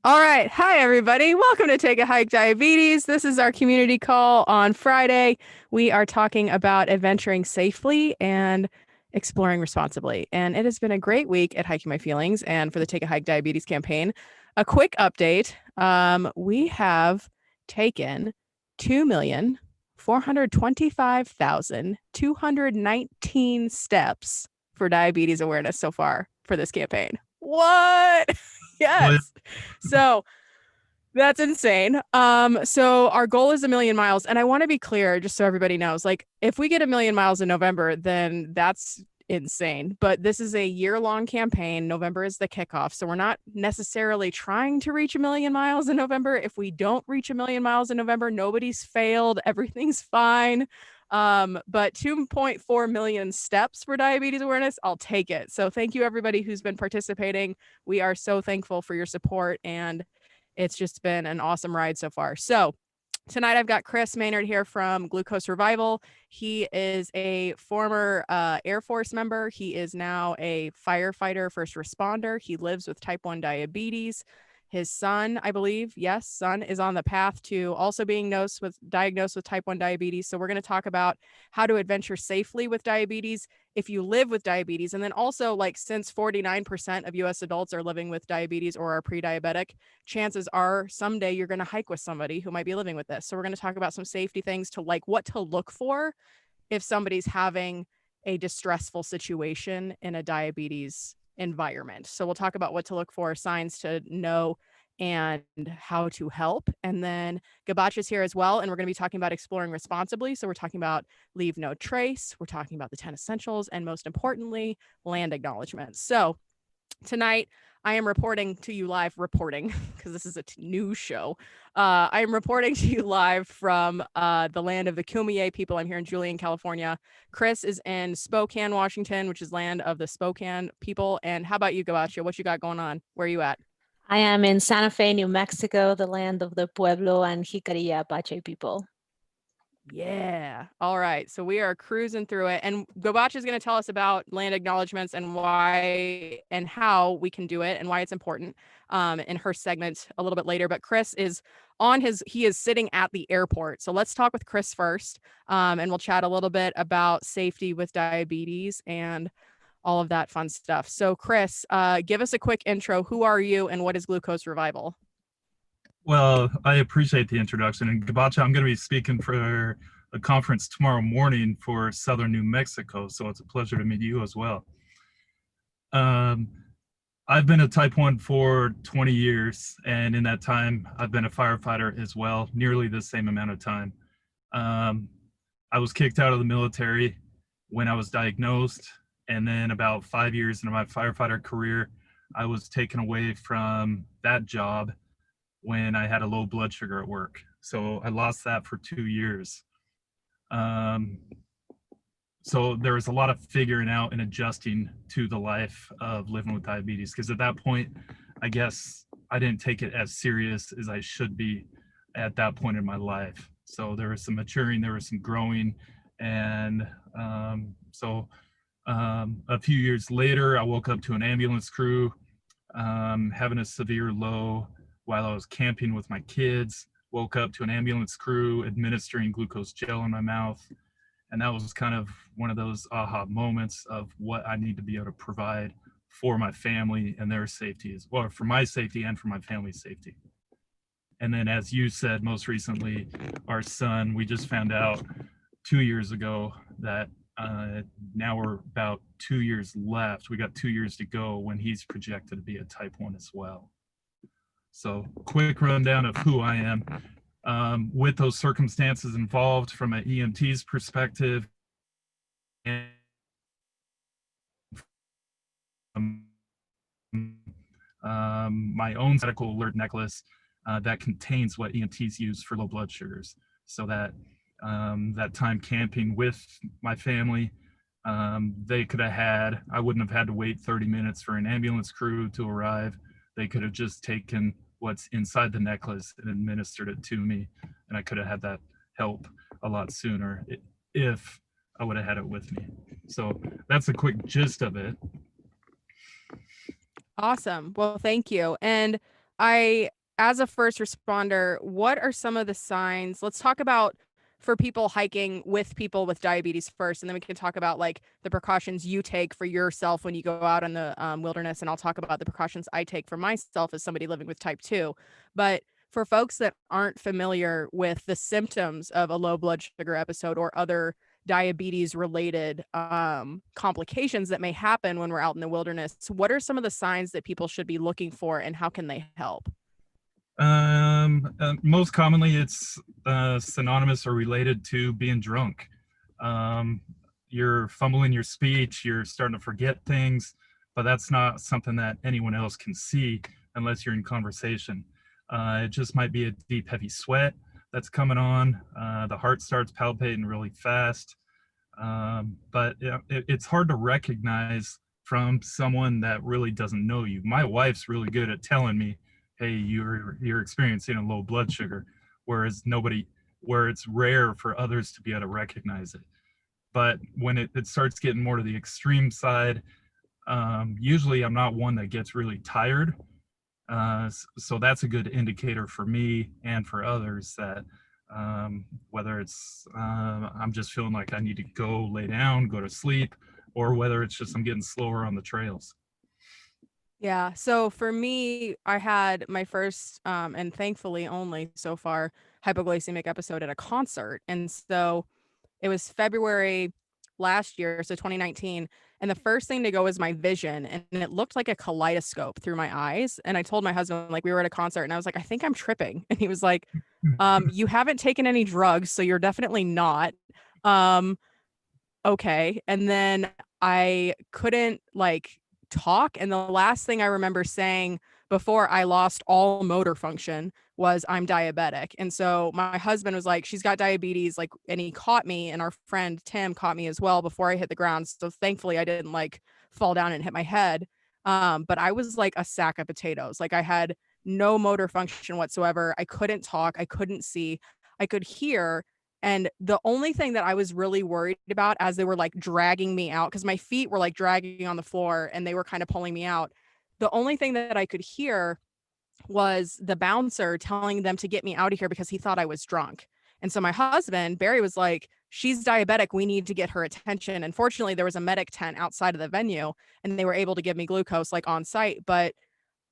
All right. Hi, everybody. Welcome to Take a Hike Diabetes. This is our community call on Friday. We are talking about adventuring safely and exploring responsibly. And it has been a great week at Hiking My Feelings and for the Take a Hike Diabetes campaign. A quick update. We have taken 2,425,219 steps for diabetes awareness so far for this campaign. What? Well, Yes. So that's insane. So our goal is 1,000,000 miles, and I want to be clear, just so everybody knows, like if we get 1,000,000 miles in November, then that's insane. But this is a year-long campaign. November is the kickoff, so we're not necessarily trying to reach 1,000,000 miles in November. If we don't reach 1,000,000 miles in November, nobody's failed. Everything's fine. But 2.4 million steps for diabetes awareness, I'll take it. So thank you everybody who's been participating. We are so thankful for your support, and it's just been an awesome ride so far. So tonight I've got Kris Maynard here from Glucose Revival. He is a former Air Force member. He is now a firefighter, first responder. He lives with type 1 diabetes. His son, I believe, yes, son is on the path to also being diagnosed with type 1 diabetes. So we're going to talk about how to adventure safely with diabetes if you live with diabetes. And then also, like, since 49% of US adults are living with diabetes or are pre-diabetic, chances are someday you're going to hike with somebody who might be living with this. So we're going to talk about some safety things to like what to look for if somebody's having a distressful situation in a diabetes environment. So we'll talk about what to look for, signs to know, and how to help. And then Gabaccia is here as well, and we're going to be talking about exploring responsibly. So we're talking about leave no trace, we're talking about the 10 essentials, and most importantly, land acknowledgments. So tonight I am reporting to you live, because this is a news show. I am reporting to you live from the land of the Kumeyaay people. I'm here in Julian, California. Kris is in Spokane, Washington, which is land of the Spokane people. And how about you, Gabaccia? What you got going on? Where are you at? I am in Santa Fe, New Mexico, the land of the Pueblo and Jicarilla Apache people. Yeah. All right. So we are cruising through it. And Gabaccia is going to tell us about land acknowledgments and why and how we can do it and why it's important in her segment a little bit later. But Kris is he is sitting at the airport. So let's talk with Kris first. And we'll chat a little bit about safety with diabetes and all of that fun stuff. So Kris, give us a quick intro. Who are you and what is Glucose Revival? well, I appreciate the introduction. And Gabaccia, I'm going to be speaking for a conference tomorrow morning for Southern New Mexico. So it's a pleasure to meet you as well. Um, I've been a type 1 for 20 years. And in that time, I've been a firefighter as well, nearly the same amount of time. I was kicked out of the military when I was diagnosed. And then about 5 years into my firefighter career, I was taken away from that job when I had a low blood sugar at work. So I lost that for 2 years. Um, so there was a lot of figuring out and adjusting to the life of living with diabetes, because at that point, I guess I didn't take it as serious as I should be at that point in my life. So there was some maturing, there was some growing, and a few years later, I woke up to an ambulance crew having a severe low while I was camping with my kids. Woke up to an ambulance crew administering glucose gel in my mouth. And that was kind of one of those aha moments of what I need to be able to provide for my family and their safety as well, for my safety and for my family's safety. And then, as you said, most recently, our son, we just found out 2 years ago that now we're about 2 years left. We got 2 years to go when he's projected to be a type 1 as well. So quick rundown of who I am. With those circumstances involved from an EMT's perspective, and my own medical alert necklace that contains what EMTs use for low blood sugars, so that that time camping with my family, they could have had, I wouldn't have had to wait 30 minutes for an ambulance crew to arrive. They could have just taken what's inside the necklace and administered it to me, and I could have had that help a lot sooner if I would have had it with me. So that's a quick gist of it. Awesome. Well, thank you. And I, as a first responder, what are some of the signs? Let's talk about for people hiking with people with diabetes first, and then we can talk about like the precautions you take for yourself when you go out in the wilderness, and I'll talk about the precautions I take for myself as somebody living with type 2. But for folks that aren't familiar with the symptoms of a low blood sugar episode or other diabetes related complications that may happen when we're out in the wilderness, what are some of the signs that people should be looking for and how can they help? Most commonly, it's synonymous or related to being drunk. You're fumbling your speech, you're starting to forget things, but that's not something that anyone else can see unless you're in conversation. It just might be a deep, heavy sweat that's coming on. The heart starts palpitating really fast. But it's hard to recognize from someone that really doesn't know you. My wife's really good at telling me, hey, you're experiencing a low blood sugar, where it's rare for others to be able to recognize it. But when it starts getting more to the extreme side, usually I'm not one that gets really tired. So that's a good indicator for me and for others that whether it's I'm just feeling like I need to go lay down, go to sleep, or whether it's just I'm getting slower on the trails. Yeah. So for me, I had my first and thankfully only so far hypoglycemic episode at a concert. And so it was February last year, so 2019. And the first thing to go was my vision. And it looked like a kaleidoscope through my eyes. And I told my husband, like, we were at a concert and I was like, I think I'm tripping. And he was like, you haven't taken any drugs, so you're definitely not. Um, okay. And then I couldn't like talk. And the last thing I remember saying before I lost all motor function was I'm diabetic. And so my husband was like, she's got diabetes, like, and he caught me, and our friend Tim caught me as well before I hit the ground. So thankfully I didn't like fall down and hit my head. But I was like a sack of potatoes. Like I had no motor function whatsoever. I couldn't talk, I couldn't see, I could hear. And the only thing that I was really worried about as they were like dragging me out, because my feet were like dragging on the floor and they were kind of pulling me out. The only thing that I could hear was the bouncer telling them to get me out of here because he thought I was drunk. And so my husband, Barry, was like, she's diabetic. We need to get her attention. And fortunately, there was a medic tent outside of the venue and they were able to give me glucose like on site. But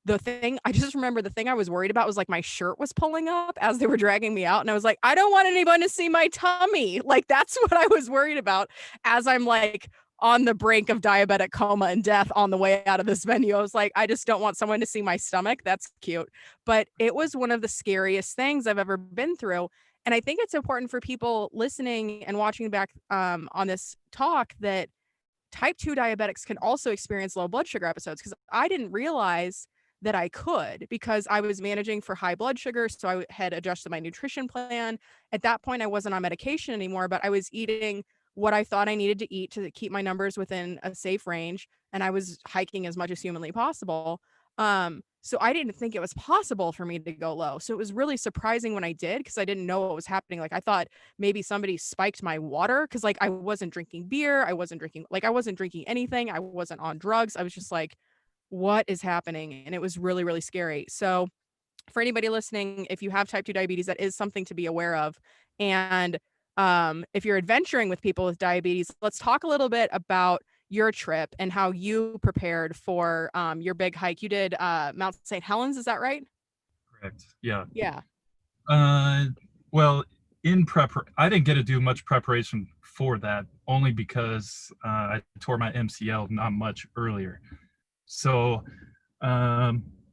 the thing I just remember, the thing I was worried about was like my shirt was pulling up as they were dragging me out. And I was like, I don't want anyone to see my tummy. Like, that's what I was worried about as I'm like on the brink of diabetic coma and death on the way out of this venue. I was like, I just don't want someone to see my stomach. That's cute. But it was one of the scariest things I've ever been through. And I think it's important for people listening and watching back on this talk that type 2 diabetics can also experience low blood sugar episodes, because I didn't realize that I could, because I was managing for high blood sugar. So I had adjusted my nutrition plan. At that point, I wasn't on medication anymore, but I was eating what I thought I needed to eat to keep my numbers within a safe range. And I was hiking as much as humanly possible. So I didn't think it was possible for me to go low. So it was really surprising when I did, because I didn't know what was happening. Like I thought maybe somebody spiked my water, because like I wasn't drinking beer. I wasn't drinking anything. I wasn't on drugs. I was just like, what is happening? And it was really, really scary. So for anybody listening, if you have type 2 diabetes, that is something to be aware of. And if you're adventuring with people with diabetes, let's talk a little bit about your trip and how you prepared for your big hike. You did Mount St. Helens, is that right? Correct. Yeah. Yeah. Well, I didn't get to do much preparation for that, only because I tore my MCL not much earlier. So a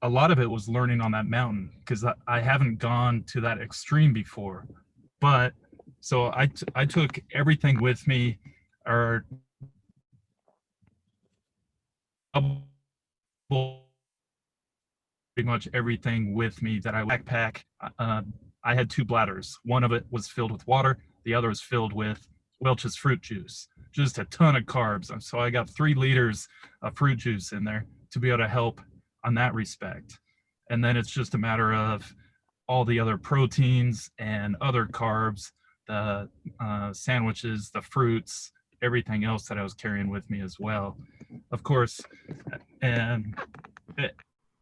lot of it was learning on that mountain, because I haven't gone to that extreme before. But so I took everything with me, or pretty much everything with me that I backpack. I had two bladders. One of it was filled with water. The other was filled with Welch's fruit juice, just a ton of carbs. So I got 3 liters of fruit juice in there to be able to help on that respect. And then it's just a matter of all the other proteins and other carbs, the sandwiches, the fruits, everything else that I was carrying with me as well. Of course, and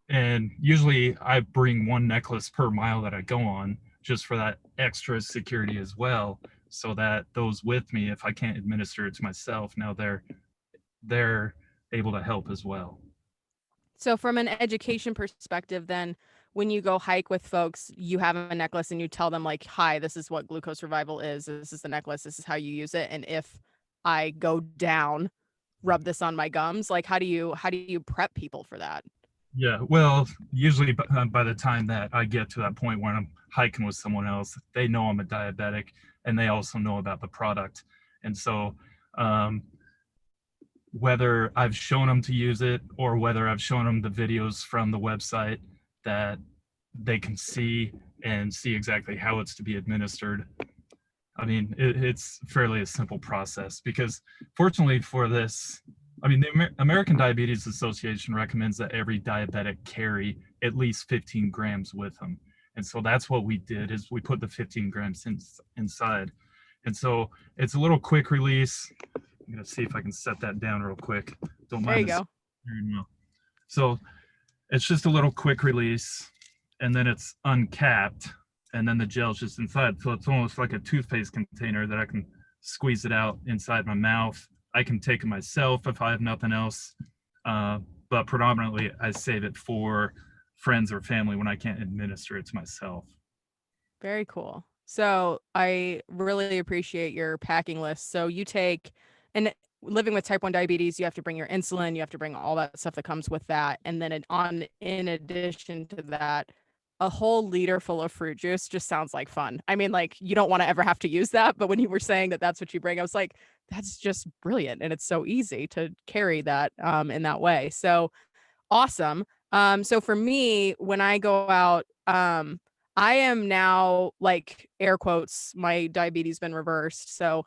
And usually I bring one necklace per mile that I go on, just for that extra security as well, so that those with me, if I can't administer it to myself, now they're able to help as well. So from an education perspective, then when you go hike with folks, you have a necklace and you tell them like, hi, this is what glucose survival is. This is the necklace. This is how you use it. And if I go down, rub this on my gums. Like, how do you prep people for that? Yeah, well, usually by the time that I get to that point when I'm hiking with someone else, they know I'm a diabetic and they also know about the product. And so, um, whether I've shown them to use it or whether I've shown them the videos from the website that they can see and see exactly how it's to be administered. I mean, it's fairly a simple process because fortunately for this, I mean, the American Diabetes Association recommends that every diabetic carry at least 15 grams with them. And so that's what we did is we put the 15 grams inside. And so it's a little quick release. I'm gonna see if I can set that down real quick. Don't There you mind this. go. So it's just a little quick release and then it's uncapped and then the gel's just inside. So it's almost like a toothpaste container that I can squeeze it out inside my mouth. I can take it myself if I have nothing else. But predominantly I save it for friends or family when I can't administer it to myself. Very cool. So I really appreciate your packing list. So you take, and living with type 1 diabetes, you have to bring your insulin, you have to bring all that stuff that comes with that. And then in addition to that, a whole liter full of fruit juice just sounds like fun. I mean, like you don't want to ever have to use that, but when you were saying that that's what you bring, I was like, that's just brilliant. And it's so easy to carry that in that way. So awesome. So for me, when I go out, I am now like air quotes, my diabetes been reversed. So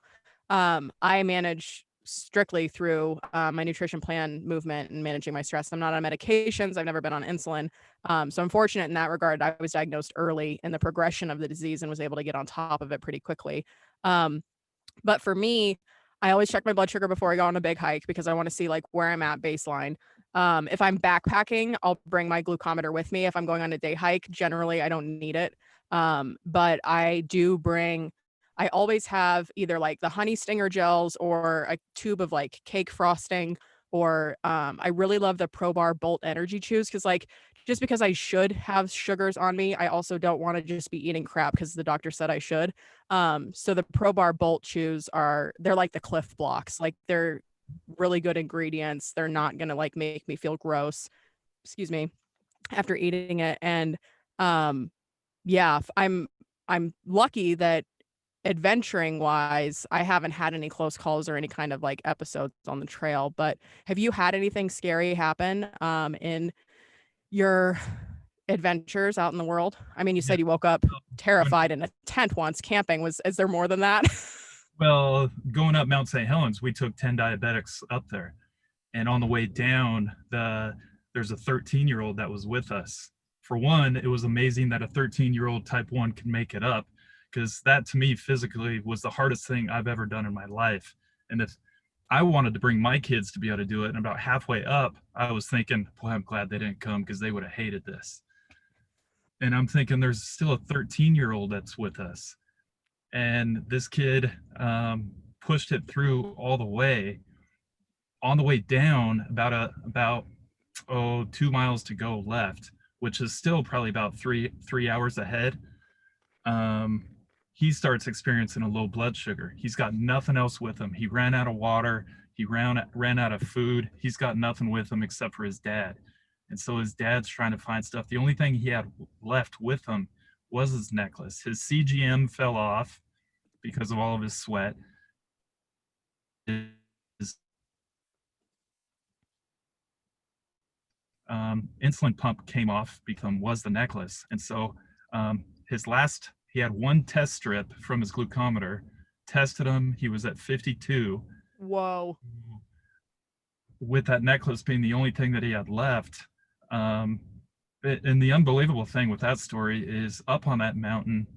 I manage strictly through my nutrition plan movement and managing my stress. I'm not on medications. I've never been on insulin. So I'm fortunate in that regard. I was diagnosed early in the progression of the disease and was able to get on top of it pretty quickly. But for me, I always check my blood sugar before I go on a big hike because I want to see like where I'm at baseline. If I'm backpacking, I'll bring my glucometer with me. If I'm going on a day hike, generally I don't need it. But I always have either like the honey stinger gels or a tube of like cake frosting, or I really love the Pro Bar Bolt Energy Chews because like just because I should have sugars on me, I also don't want to just be eating crap because the doctor said I should. So the Pro Bar Bolt Chews they're like the Cliff Blocks. Like they're really good ingredients. They're not gonna like make me feel gross, excuse me, after eating it. And yeah, I'm lucky that adventuring wise, I haven't had any close calls or any kind of like episodes on the trail. But have you had anything scary happen in your adventures out in the world? I mean, you Yeah. said you woke up terrified in a tent once camping. Is there more than that? Well, going up Mount St. Helens, we took 10 diabetics up there. And on the way down, there's a 13-year-old that was with us. For one, it was amazing that a 13-year-old type 1 can make it up, because that to me physically was the hardest thing I've ever done in my life. And if I wanted to bring my kids to be able to do it, and about halfway up, I was thinking, boy, I'm glad they didn't come because they would have hated this. And I'm thinking there's still a 13-year-old that's with us. And this kid pushed it through all the way. On the way down, about 2 miles to go left, which is still probably about three hours ahead. He starts experiencing a low blood sugar. He's got nothing else with him. He ran out of water. He ran out of food. He's got nothing with him except for his dad. And so his dad's trying to find stuff. The only thing he had left with him was his necklace. His CGM fell off because of all of his sweat. His insulin pump came off was the necklace. And so he had one test strip from his glucometer, tested him, he was at 52. Whoa. With that necklace being the only thing that he had left. And the unbelievable thing with that story is up on that mountain,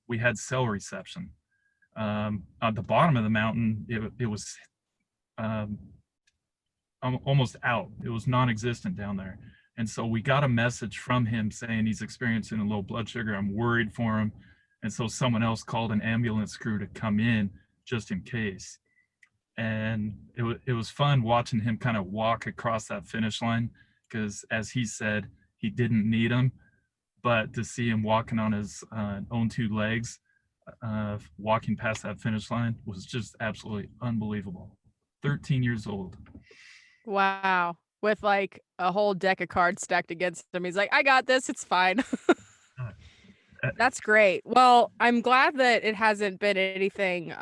we had cell reception. At the bottom of the mountain, it was almost out. It was non-existent down there. And so we got a message from him saying he's experiencing a low blood sugar. I'm worried for him. And so someone else called an ambulance crew to come in just in case. And it was fun watching him kind of walk across that finish line, because as he said, he didn't need them, but to see him walking on his own two legs, walking past that finish line was just absolutely unbelievable. 13 years old. Wow. With like a whole deck of cards stacked against him. He's like, I got this. It's fine. That's great. Well, I'm glad that it hasn't been anything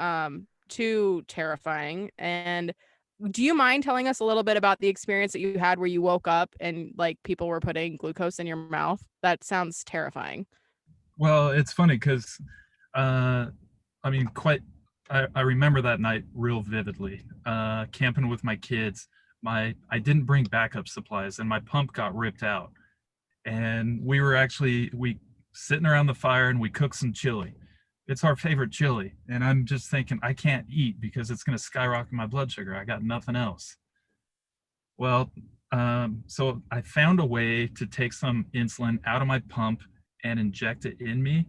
too terrifying. And do you mind telling us a little bit about the experience that you had where you woke up and like people were putting glucose in your mouth? That sounds terrifying. Well, it's funny because, I mean, I remember that night real vividly. Camping with my kids, I didn't bring backup supplies, and my pump got ripped out. And we sitting around the fire, and we cooked some chili. It's our favorite chili, and I'm just thinking I can't eat because it's going to skyrocket my blood sugar. I got nothing else. Well, so I found a way to take some insulin out of my pump and inject it in me,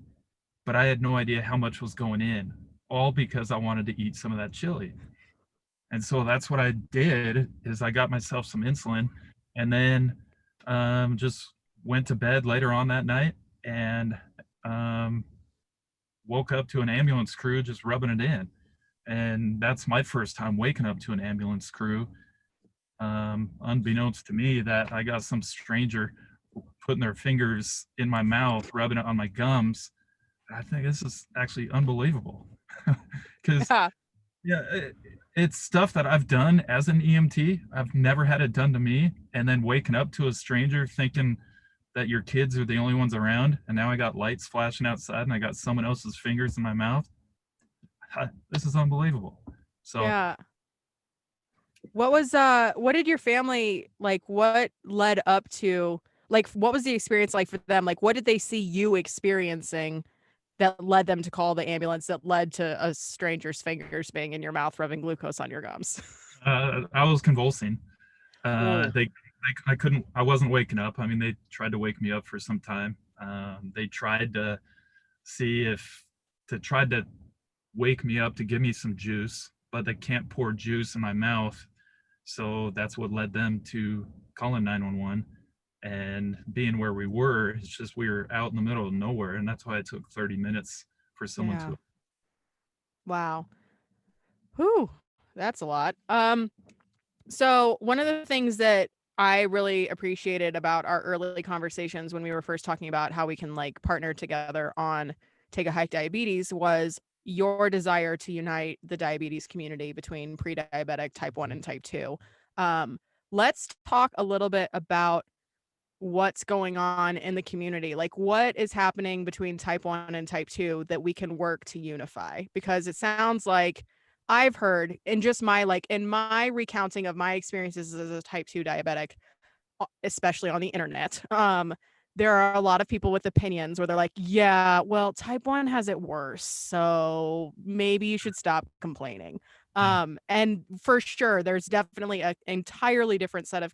but I had no idea how much was going in, all because I wanted to eat some of that chili. And so that's what I did, is I got myself some insulin, and then just went to bed later on that night, and woke up to an ambulance crew just rubbing it in. And that's my first time waking up to an ambulance crew. Unbeknownst to me, that I got some stranger putting their fingers in my mouth, rubbing it on my gums. I think this is actually unbelievable. Because Yeah. it's stuff that I've done as an EMT. I've never had it done to me. And then waking up to a stranger thinking that your kids are the only ones around, and now I got lights flashing outside and I got someone else's fingers in my mouth. This is unbelievable. So Yeah. What did your family like, what led up to, like, what was the experience like for them? Like, what did they see you experiencing that led them to call the ambulance, that led to a stranger's fingers being in your mouth, rubbing glucose on your gums? I was convulsing. Ooh. I wasn't waking up. I mean, they tried to wake me up for some time. They tried to tried to wake me up to give me some juice, but they can't pour juice in my mouth. So that's what led them to calling 911. And being where we were, it's just we were out in the middle of nowhere, and that's why it took 30 minutes for someone Yeah. to. Wow. Whew. That's a lot. So one of the things that I really appreciated about our early conversations when we were first talking about how we can like partner together on Take a Hike Diabetes was your desire to unite the diabetes community between pre-diabetic, type 1 and type 2. Let's talk a little bit about what's going on in the community. Like, what is happening between type 1 and type 2 that we can work to unify? Because it sounds like I've heard in just my in my recounting of my experiences as a type 2 diabetic, especially on the internet, there are a lot of people with opinions where they're like, yeah, well, type 1 has it worse, so maybe you should stop complaining. And for sure, there's definitely an entirely different set of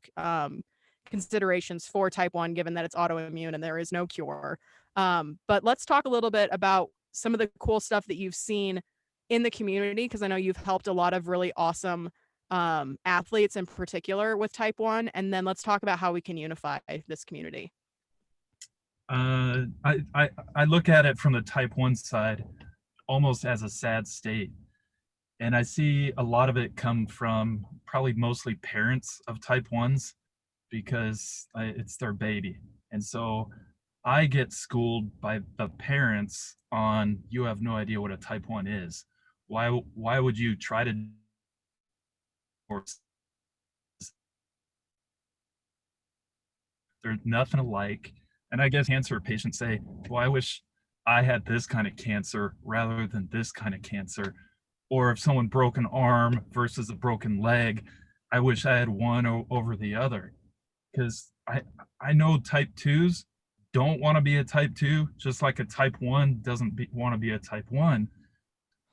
considerations for type 1, given that it's autoimmune and there is no cure. But let's talk a little bit about some of the cool stuff that you've seen in the community, because I know you've helped a lot of really awesome athletes in particular with type 1. And then let's talk about how we can unify this community. I look at it from the type 1 side almost as a sad state. And I see a lot of it come from probably mostly parents of type 1s, because it's their baby. And so I get schooled by the parents on, you have no idea what a type 1 is. Why would you try to, there's nothing alike. And I guess cancer patients say, well, I wish I had this kind of cancer rather than this kind of cancer. Or if someone broke an arm versus a broken leg, I wish I had one over the other. Because I know type 2s don't want to be a type 2, just like a type 1 doesn't want to be a type 1.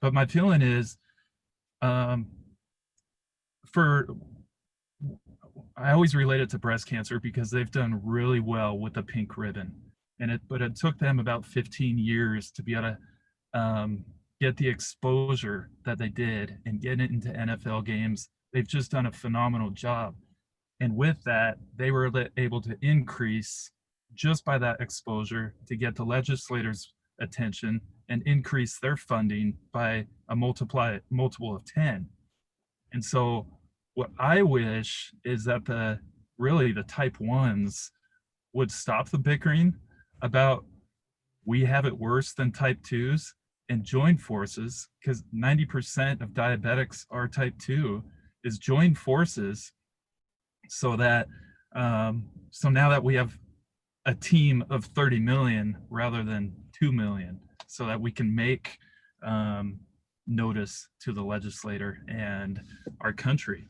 But my feeling is, I always relate it to breast cancer because they've done really well with the pink ribbon, but it took them about 15 years to be able to get the exposure that they did and get it into NFL games. They've just done a phenomenal job. And with that, they were able to increase just by that exposure to get the legislators' attention and increase their funding by a multiple of 10. And so what I wish is that the type 1s would stop the bickering about we have it worse than type 2s and join forces, because 90% of diabetics are type 2, is join forces so that so now that we have a team of 30 million rather than 2 million, so that we can make notice to the legislator and our country,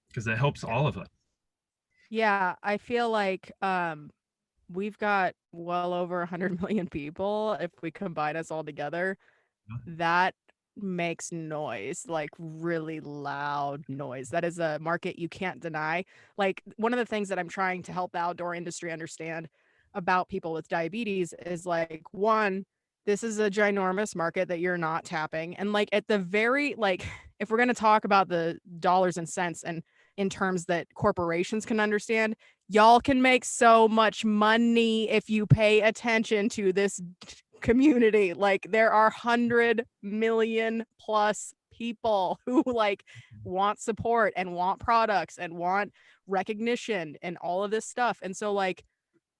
because it helps all of us. Yeah, I feel like we've got well over 100 million people. If we combine us all together, that makes noise, like really loud noise. That is a market you can't deny. Like, one of the things that I'm trying to help the outdoor industry understand about people with diabetes is, like, one, this is a ginormous market that you're not tapping. And, like, at the very, like, if we're going to talk about the dollars and cents and in terms that corporations can understand, y'all can make so much money if you pay attention to this community. Like, there are 100 million plus people who, like, want support and want products and want recognition and all of this stuff. And so, like,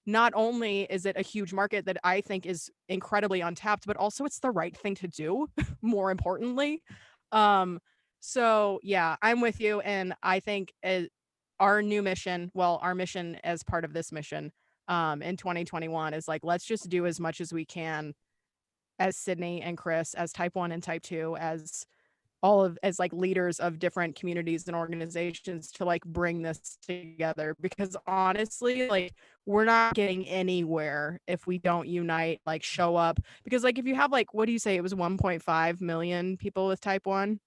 not only is it a huge market that I think is incredibly untapped, but also it's the right thing to do, more importantly. So yeah, I'm with you. And I think our mission as part of this mission in 2021 is, like, let's just do as much as we can as Sydney and Kris, as type 1 and type 2, as like leaders of different communities and organizations, to, like, bring this together, because honestly, like, we're not getting anywhere if we don't unite, like, show up. Because, like, if you have, like, what do you say, it was 1.5 million people with type 1?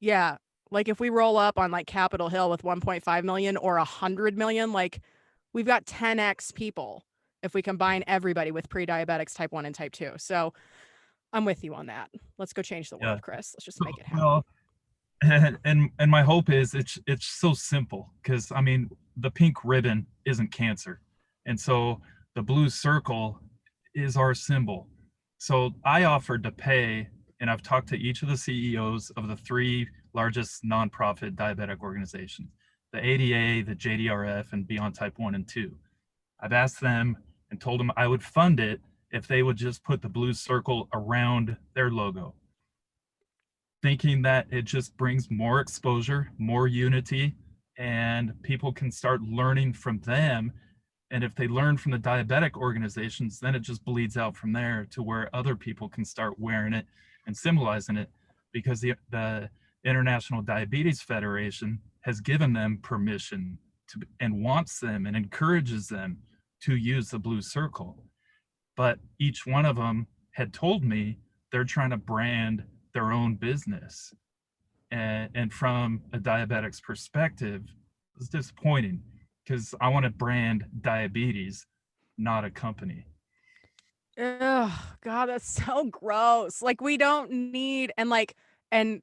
Yeah, like, if we roll up on, like, Capitol Hill with 1.5 million or 100 million, like, we've got 10x people if we combine everybody with pre-diabetics, type 1 and type 2. So I'm with you on that. Let's go change the world, Yeah. Kris. Let's just make it happen. Well, and my hope is it's so simple, because I mean, the pink ribbon isn't cancer, and so the blue circle is our symbol. So I offered to pay, and I've talked to each of the CEOs of the 3 largest nonprofit diabetic organizations, the ADA, the JDRF, and Beyond Type 1 and 2. I've asked them and told them I would fund it if they would just put the blue circle around their logo, thinking that it just brings more exposure, more unity, and people can start learning from them. And if they learn from the diabetic organizations, then it just bleeds out from there to where other people can start wearing it and symbolizing it, because the International Diabetes Federation has given them permission to, and wants them and encourages them to use the blue circle. But each one of them had told me they're trying to brand their own business. And from a diabetic's perspective, it's disappointing, because I want to brand diabetes, not a company. Oh God, that's so gross. Like, we don't need, and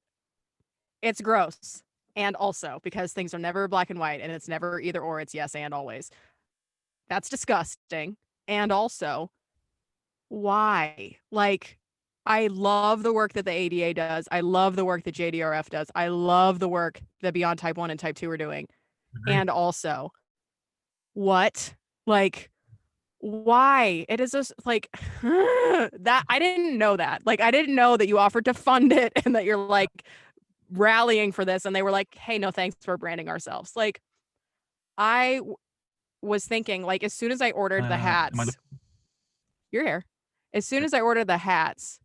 it's gross. And also, because things are never black and white, and it's never either or, it's yes and always. That's disgusting. And also, why? Like, I love the work that the ADA does. I love the work that JDRF does. I love the work that Beyond Type 1 and Type 2 are doing. Agreed. And also, what? Like, why? It is just like that. I didn't know that. Like, I didn't know that you offered to fund it and that you're, like, rallying for this. And they were like, hey, no, thanks for branding ourselves. Like, I was thinking, like, as soon as I ordered the hats, you're here. As soon as I ordered the hats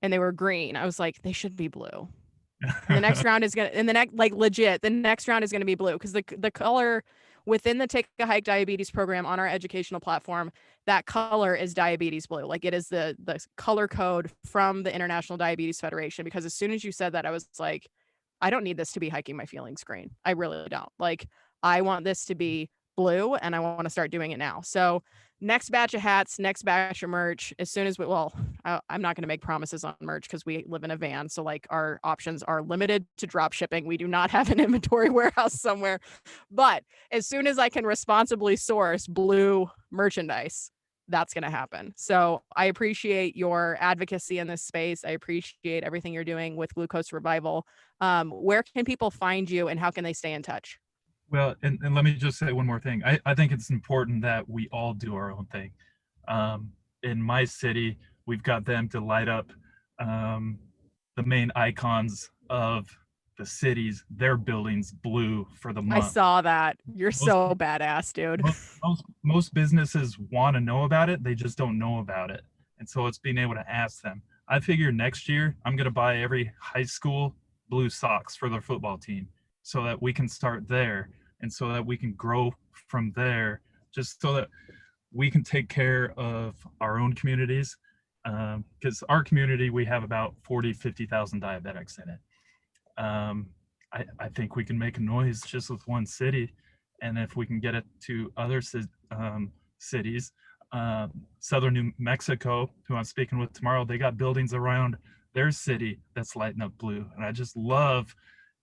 and they were green, I was like, they should be blue. And the next round is gonna, and the next, like, legit, the next round is gonna be blue, because the color within the Take a Hike Diabetes program on our educational platform, that color is diabetes blue. Like, it is the color code from the International Diabetes Federation. Because as soon as you said that, I was like, I don't need this to be hiking my feelings green. I really don't. Like, I want this to be blue, and I want to start doing it now. So next batch of hats, next batch of merch, as soon as I'm not going to make promises on merch because we live in a van. So like our options are limited to drop shipping. We do not have an inventory warehouse somewhere, but as soon as I can responsibly source blue merchandise, that's going to happen. So I appreciate your advocacy in this space. I appreciate everything you're doing with Glucose Revival. Where can people find you and how can they stay in touch? Well, and let me just say one more thing. I think it's important that we all do our own thing. In my city, we've got them to light up the main icons of the cities, their buildings blue for the month. I saw that. You're so badass, dude. Most businesses want to know about it. They just don't know about it. And so it's being able to ask them. I figure next year, I'm going to buy every high school blue socks for their football team so that we can start there. And so that we can grow from there, just so that we can take care of our own communities. Because our community, we have about 50,000 diabetics in it. I think we can make a noise just with one city. And if we can get it to other cities, Southern New Mexico, who I'm speaking with tomorrow, they got buildings around their city that's lighting up blue. And I just love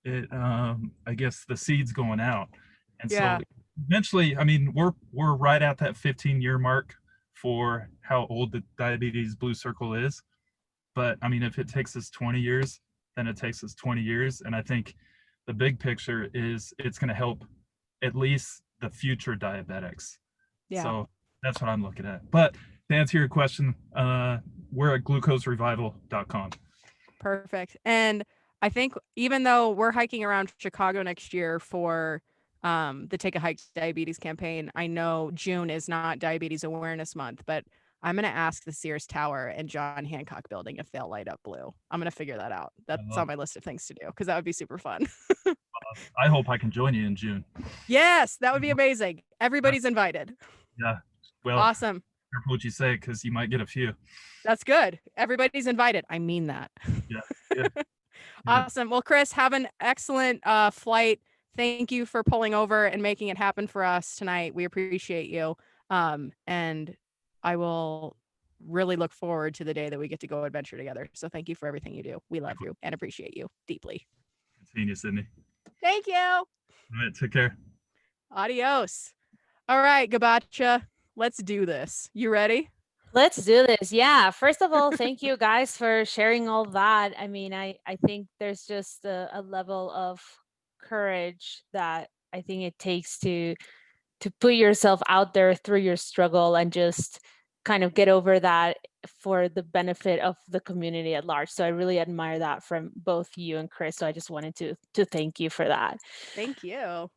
it. I guess the seeds going out. And so eventually, I mean, we're right at that 15-year mark for how old the Diabetes Blue Circle is. But I mean, if it takes us 20 years, then it takes us 20 years. And I think the big picture is it's going to help at least the future diabetics. Yeah. So that's what I'm looking at. But to answer your question, we're at glucoserevival.com. Perfect. And I think even though we're hiking around Chicago next year for the Take a Hike Diabetes campaign, I know June is not Diabetes Awareness Month, but I'm going to ask the Sears Tower and John Hancock Building if they'll light up blue. I'm going to figure that out. That's on my list of things to do because that would be super fun. I hope I can join you in June. Yes, that would be amazing. Everybody's invited. Yeah. Well, awesome. Careful what you say because you might get a few. That's good. Everybody's invited. I mean that. Yeah. Awesome. Well, Kris, have an excellent flight. Thank you for pulling over and making it happen for us tonight. We appreciate you. And I will really look forward to the day that we get to go adventure together. So thank you for everything you do. We love you and appreciate you deeply. Seeing you, Sydney. Thank you. All right, take care. Adios. All right, Gabaccia, let's do this. You ready? Let's do this. Yeah. First of all, thank you guys for sharing all that. I mean, I think there's just a level of courage that I think it takes to put yourself out there through your struggle and just kind of get over that for the benefit of the community at large. So I really admire that from both you and Kris. So I just wanted to thank you for that. Thank you.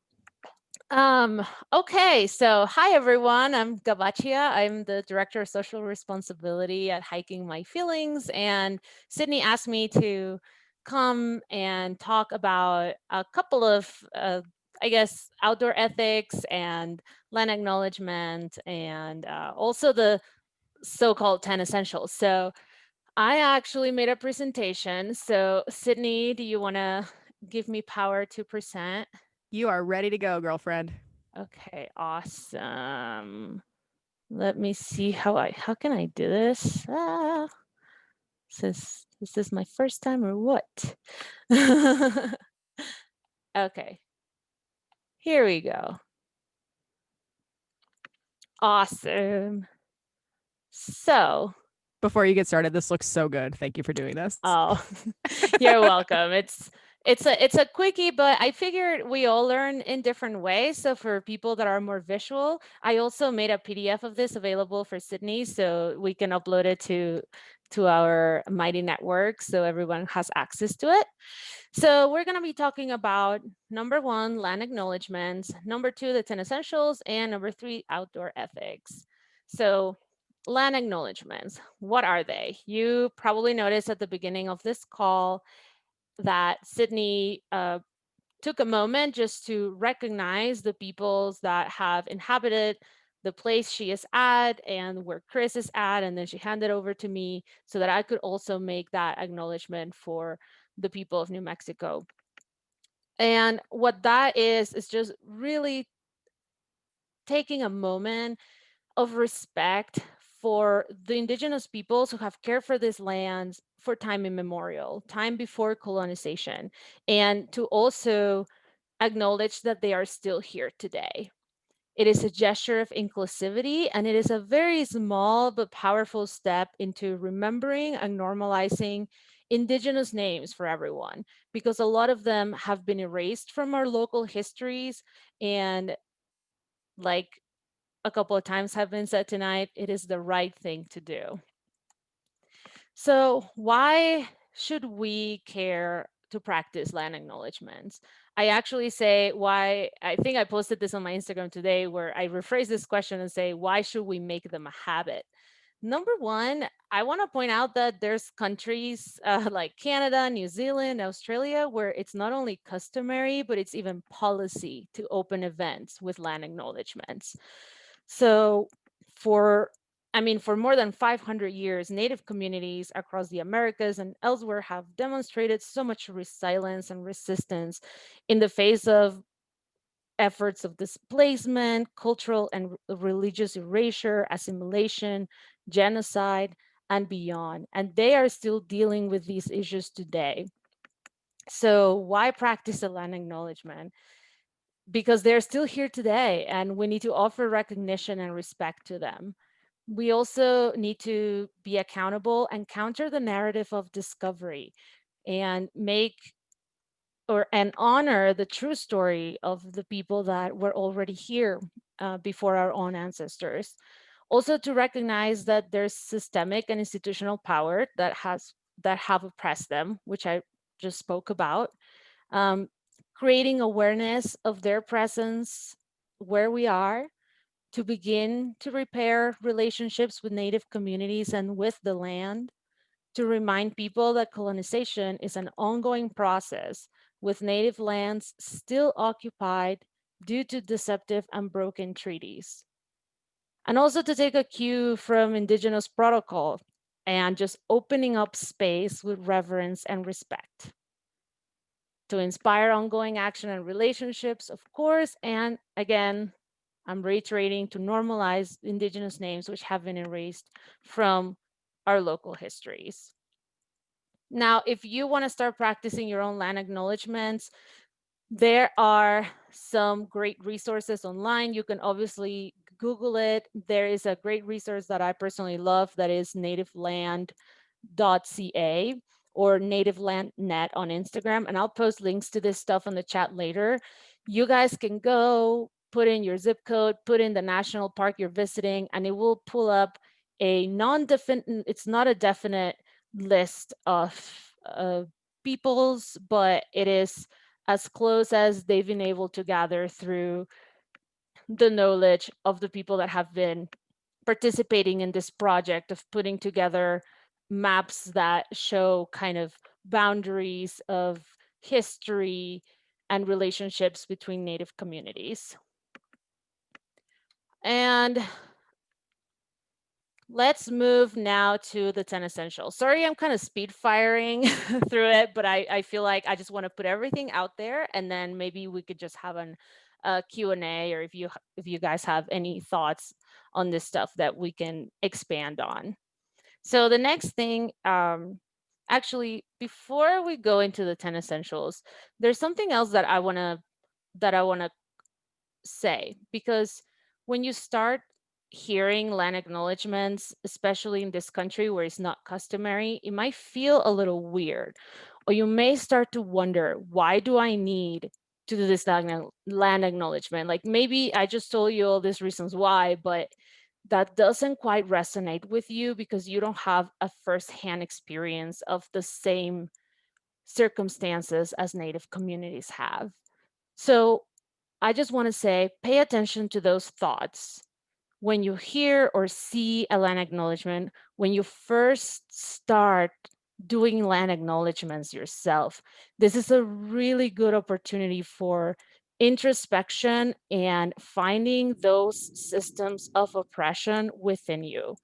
Okay, so hi everyone, I'm Gabaccia. I'm the Director of Social Responsibility at Hiking My Feelings, and Sydney asked me to come and talk about a couple of, I guess, outdoor ethics and land acknowledgement, and also the so-called 10 essentials. So I actually made a presentation. So Sydney, do you want to give me power to present? You are ready to go, girlfriend. Okay, awesome. Let me see how can I do this? Is this my first time or what? Okay, here we go. Awesome. So before you get started, this looks so good. Thank you for doing this. Oh, you're welcome. It's a quickie, but I figured we all learn in different ways. So for people that are more visual, I also made a PDF of this available for Sydney, so we can upload it to our Mighty Network so everyone has access to it. So we're going to be talking about number 1, land acknowledgements, number 2, the 10 essentials, and number 3, outdoor ethics. So land acknowledgements, what are they? You probably noticed at the beginning of this call that Sydney took a moment just to recognize the peoples that have inhabited the place she is at and where Kris is at, and then she handed over to me so that I could also make that acknowledgement for the people of New Mexico. And what that is just really taking a moment of respect for the indigenous peoples who have cared for these lands for time immemorial, time before colonization, and to also acknowledge that they are still here today. It is a gesture of inclusivity, and it is a very small but powerful step into remembering and normalizing indigenous names for everyone, because a lot of them have been erased from our local histories. And like a couple of times have been said tonight, it is the right thing to do. So why should we care to practice land acknowledgements? I actually say why, I think I posted this on my Instagram today where I rephrase this question and say, why should we make them a habit? Number one, I want to point out that there's countries like Canada, New Zealand, Australia, where it's not only customary, but it's even policy to open events with land acknowledgements. So for for more than 500 years, Native communities across the Americas and elsewhere have demonstrated so much resilience and resistance in the face of efforts of displacement, cultural and religious erasure, assimilation, genocide, and beyond. And they are still dealing with these issues today. So why practice a land acknowledgement? Because they're still here today, and we need to offer recognition and respect to them. We also need to be accountable and counter the narrative of discovery and honor the true story of the people that were already here before our own ancestors. Also to recognize that there's systemic and institutional power that have oppressed them, which I just spoke about. Um, Creating awareness of their presence where we are, to begin to repair relationships with Native communities and with the land, to remind people that colonization is an ongoing process with Native lands still occupied due to deceptive and broken treaties. And also to take a cue from Indigenous protocol and just opening up space with reverence and respect. To inspire ongoing action and relationships, of course, and again, I'm reiterating, to normalize Indigenous names which have been erased from our local histories. Now, if you want to start practicing your own land acknowledgements, there are some great resources online. You can obviously Google it. There is a great resource that I personally love that is nativeland.ca or nativelandnet on Instagram. And I'll post links to this stuff in the chat later. You guys can go put in your zip code, put in the national park you're visiting, and it will pull up a non-definite, it's not a definite list of peoples, but it is as close as they've been able to gather through the knowledge of the people that have been participating in this project of putting together maps that show kind of boundaries of history and relationships between Native communities. And let's move now to the 10 essentials. Sorry, I'm kind of speed firing through it, but I feel like I just want to put everything out there, and then maybe we could just have a Q&A, or if you guys have any thoughts on this stuff that we can expand on. So the next thing, actually, before we go into the 10 essentials, there's something else that I want to say, because when you start hearing land acknowledgements, especially in this country where it's not customary, it might feel a little weird, or you may start to wonder, why do I need to do this land acknowledgement? Like, maybe I just told you all these reasons why, but that doesn't quite resonate with you because you don't have a firsthand experience of the same circumstances as Native communities have. So I just want to say, pay attention to those thoughts when you hear or see a land acknowledgement, when you first start doing land acknowledgements yourself. This is a really good opportunity for introspection and finding those systems of oppression within you.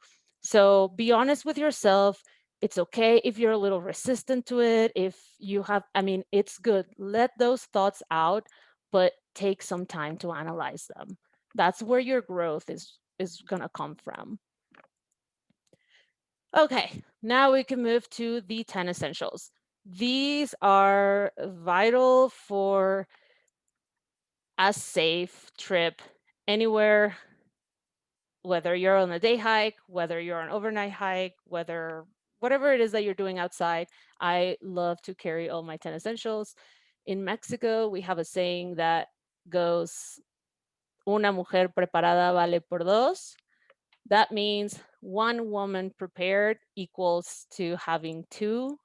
So be honest with yourself, It's okay if you're a little resistant to it. If you have, I mean, it's good. Let those thoughts out, but take some time to analyze them. That's where your growth is gonna come from. Okay, now we can move to the 10 essentials. These are vital for a safe trip anywhere, whether you're on a day hike, whether you're on an overnight hike, whatever it is that you're doing outside. I love to carry all my 10 essentials. In Mexico, we have a saying that goes, una mujer preparada vale por dos. That means one woman prepared equals to having two.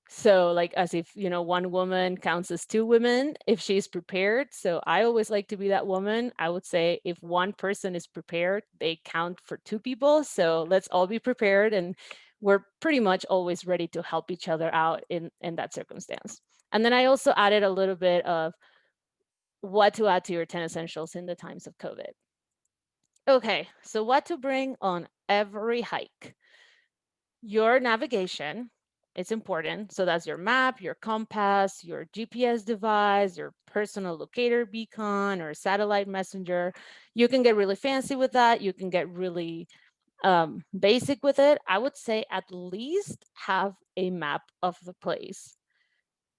So like as if, one woman counts as two women if she's prepared. So I always like to be that woman. I would say if one person is prepared, they count for two people. So let's all be prepared, and we're pretty much always ready to help each other out in that circumstance. And then I also added a little bit of what to add to your 10 essentials in the times of COVID. Okay, so what to bring on every hike. Your navigation, it's important. So that's your map, your compass, your GPS device, your personal locator beacon or satellite messenger. You can get really fancy with that. You can get really basic with it. I would say at least have a map of the place.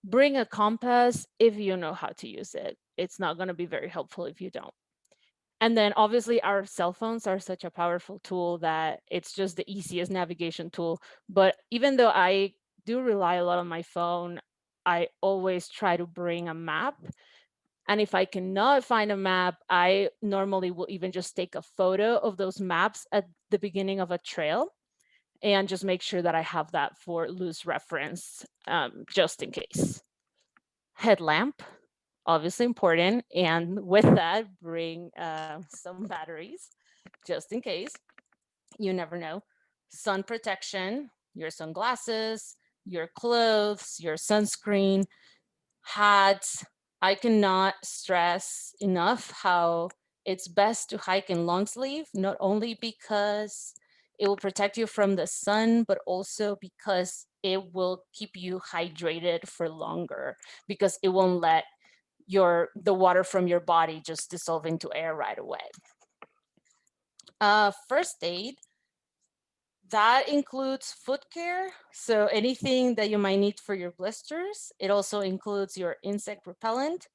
Bring a compass if you know how to use it. It's not going to be very helpful if you don't. And then obviously our cell phones are such a powerful tool that it's just the easiest navigation tool. But even though I do rely a lot on my phone, I always try to bring a map. And if I cannot find a map, I normally will even just take a photo of those maps at the beginning of a trail and just make sure that I have that for loose reference, just in case. Headlamp, obviously important. And with that, bring some batteries just in case. You never know. Sun protection, your sunglasses, your clothes, your sunscreen, hats. I cannot stress enough how it's best to hike in long sleeve, not only because it will protect you from the sun, but also because it will keep you hydrated for longer, because it won't let the water from your body just dissolve into air right away. First aid, that includes foot care. So anything that you might need for your blisters. It also includes your insect repellent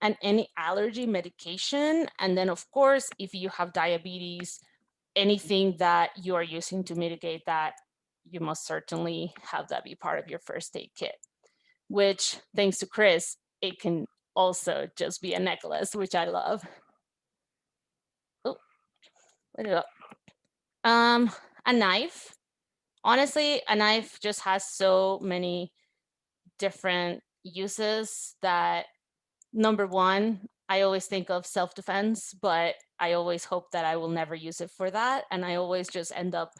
and any allergy medication. And then of course, if you have diabetes, anything that you are using to mitigate that, you must certainly have that be part of your first aid kit, which thanks to Kris, it can also just be a necklace, which I love. Oh, let it go. A knife. Honestly, a knife just has so many different uses that, number one, I always think of self-defense, but I always hope that I will never use it for that. And I always just end up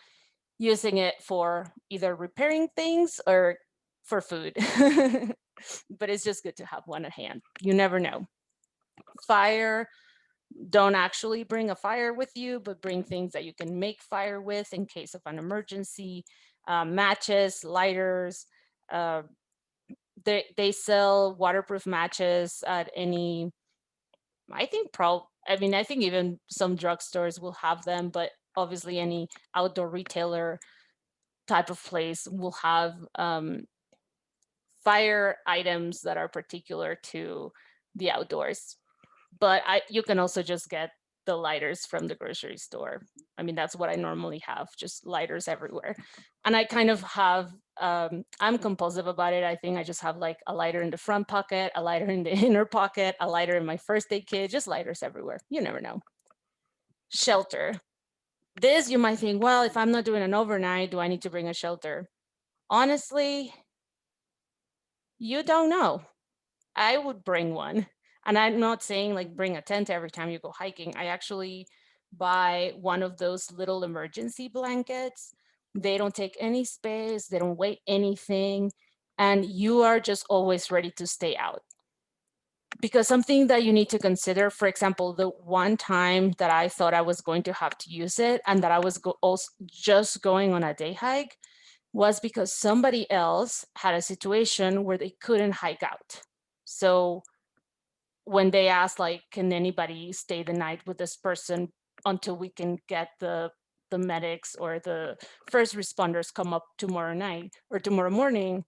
using it for either repairing things or for food. But it's just good to have one at hand. You never know. Fire, don't actually bring a fire with you, but bring things that you can make fire with in case of an emergency. Matches, lighters. They sell waterproof matches at any, I think even some drugstores will have them, but obviously any outdoor retailer type of place will have fire items that are particular to the outdoors. But you can also just get the lighters from the grocery store. I mean, that's what I normally have, just lighters everywhere. And I kind of have, I'm compulsive about it. I think I just have like a lighter in the front pocket, a lighter in the inner pocket, a lighter in my first aid kit, just lighters everywhere. You never know. Shelter. This, you might think, well, if I'm not doing an overnight, do I need to bring a shelter? Honestly, you don't know. I would bring one. And I'm not saying like bring a tent every time you go hiking. I actually buy one of those little emergency blankets. They don't take any space, they don't weigh anything, and you are just always ready to stay out. Because something that you need to consider, for example, the one time that I thought I was going to have to use it and that I was just going on a day hike, was because somebody else had a situation where they couldn't hike out. So when they asked, like, can anybody stay the night with this person until we can get the medics or the first responders come up tomorrow night or tomorrow morning,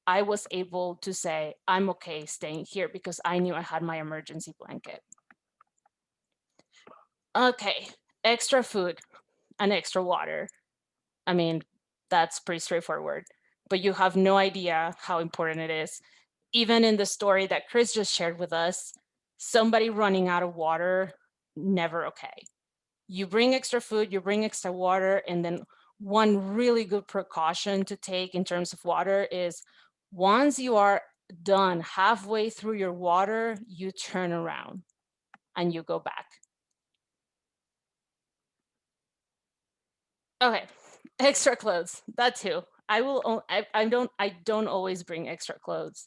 I was able to say, I'm okay staying here because I knew I had my emergency blanket. Okay, extra food and extra water. I mean, that's pretty straightforward, but you have no idea how important it is. Even in the story that Kris just shared with us, somebody running out of water, never okay. You bring extra food, you bring extra water, and then one really good precaution to take in terms of water is once you are done halfway through your water, you turn around and you go back. Okay, extra clothes, that too. I don't always bring extra clothes,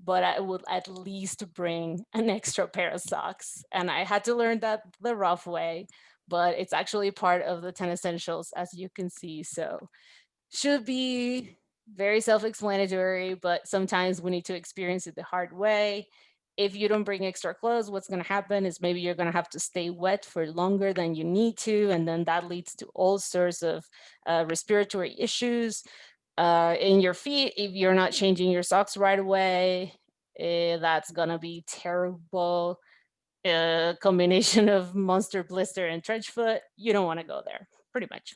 but I would at least bring an extra pair of socks. And I had to learn that the rough way, but it's actually part of the 10 essentials, as you can see. So should be very self-explanatory, but sometimes we need to experience it the hard way. If you don't bring extra clothes, what's going to happen is maybe you're going to have to stay wet for longer than you need to, and then that leads to all sorts of respiratory issues in your feet. If you're not changing your socks right away, that's going to be terrible. Combination of monster blister and trench foot. You don't want to go there, pretty much.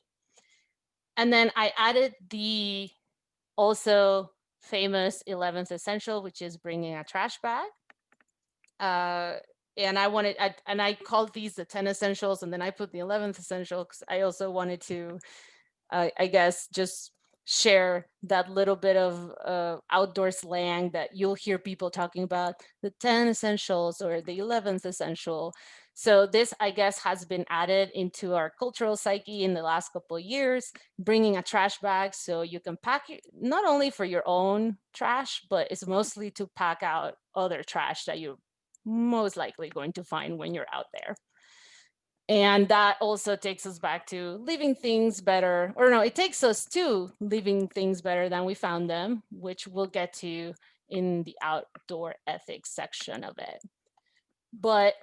And then I added the also famous 11th essential, which is bringing a trash bag. And I called these the 10 essentials, and then I put the 11th essential because I also wanted to, I guess, just share that little bit of outdoor slang that you'll hear people talking about, the 10 essentials or the 11th essential. So this, I guess, has been added into our cultural psyche in the last couple of years, bringing a trash bag so you can pack it, not only for your own trash, but it's mostly to pack out other trash that you're most likely going to find when you're out there. And that also takes us back to leaving things better, or no, it takes us to leaving things better than we found them, which we'll get to in the outdoor ethics section of it. But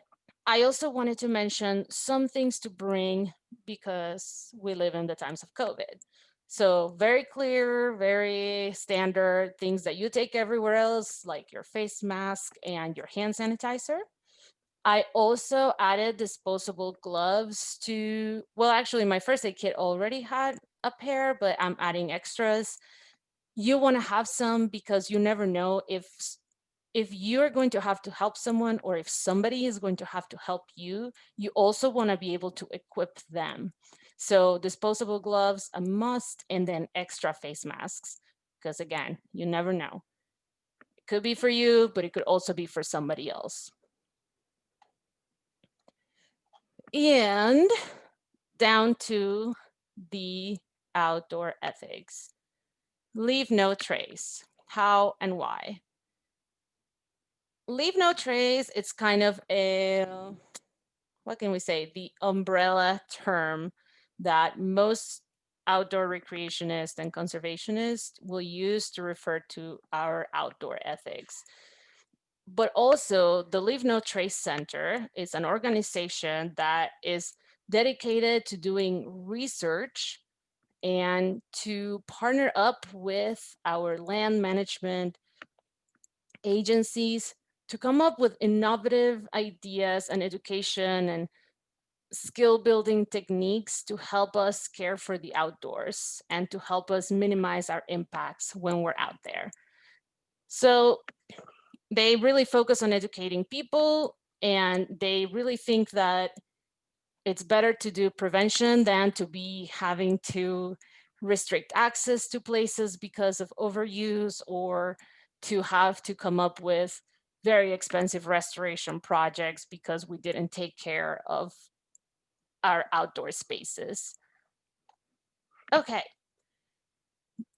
I also wanted to mention some things to bring because we live in the times of COVID. So very clear, very standard things that you take everywhere else, like your face mask and your hand sanitizer. I also added disposable gloves to, well, actually my first aid kit already had a pair, but I'm adding extras. You want to have some because you never know if you're going to have to help someone or if somebody is going to have to help you, you also want to be able to equip them. So disposable gloves, a must, and then extra face masks. Because again, you never know. It could be for you, but it could also be for somebody else. And down to the outdoor ethics. Leave no trace. How and why? Leave no trace, it's kind of a, what can we say, the umbrella term that most outdoor recreationists and conservationists will use to refer to our outdoor ethics. But also the Leave No Trace Center is an organization that is dedicated to doing research and to partner up with our land management agencies to come up with innovative ideas and education and skill building techniques to help us care for the outdoors and to help us minimize our impacts when we're out there. So they really focus on educating people, and they really think that it's better to do prevention than to be having to restrict access to places because of overuse, or to have to come up with very expensive restoration projects because we didn't take care of our outdoor spaces. Okay.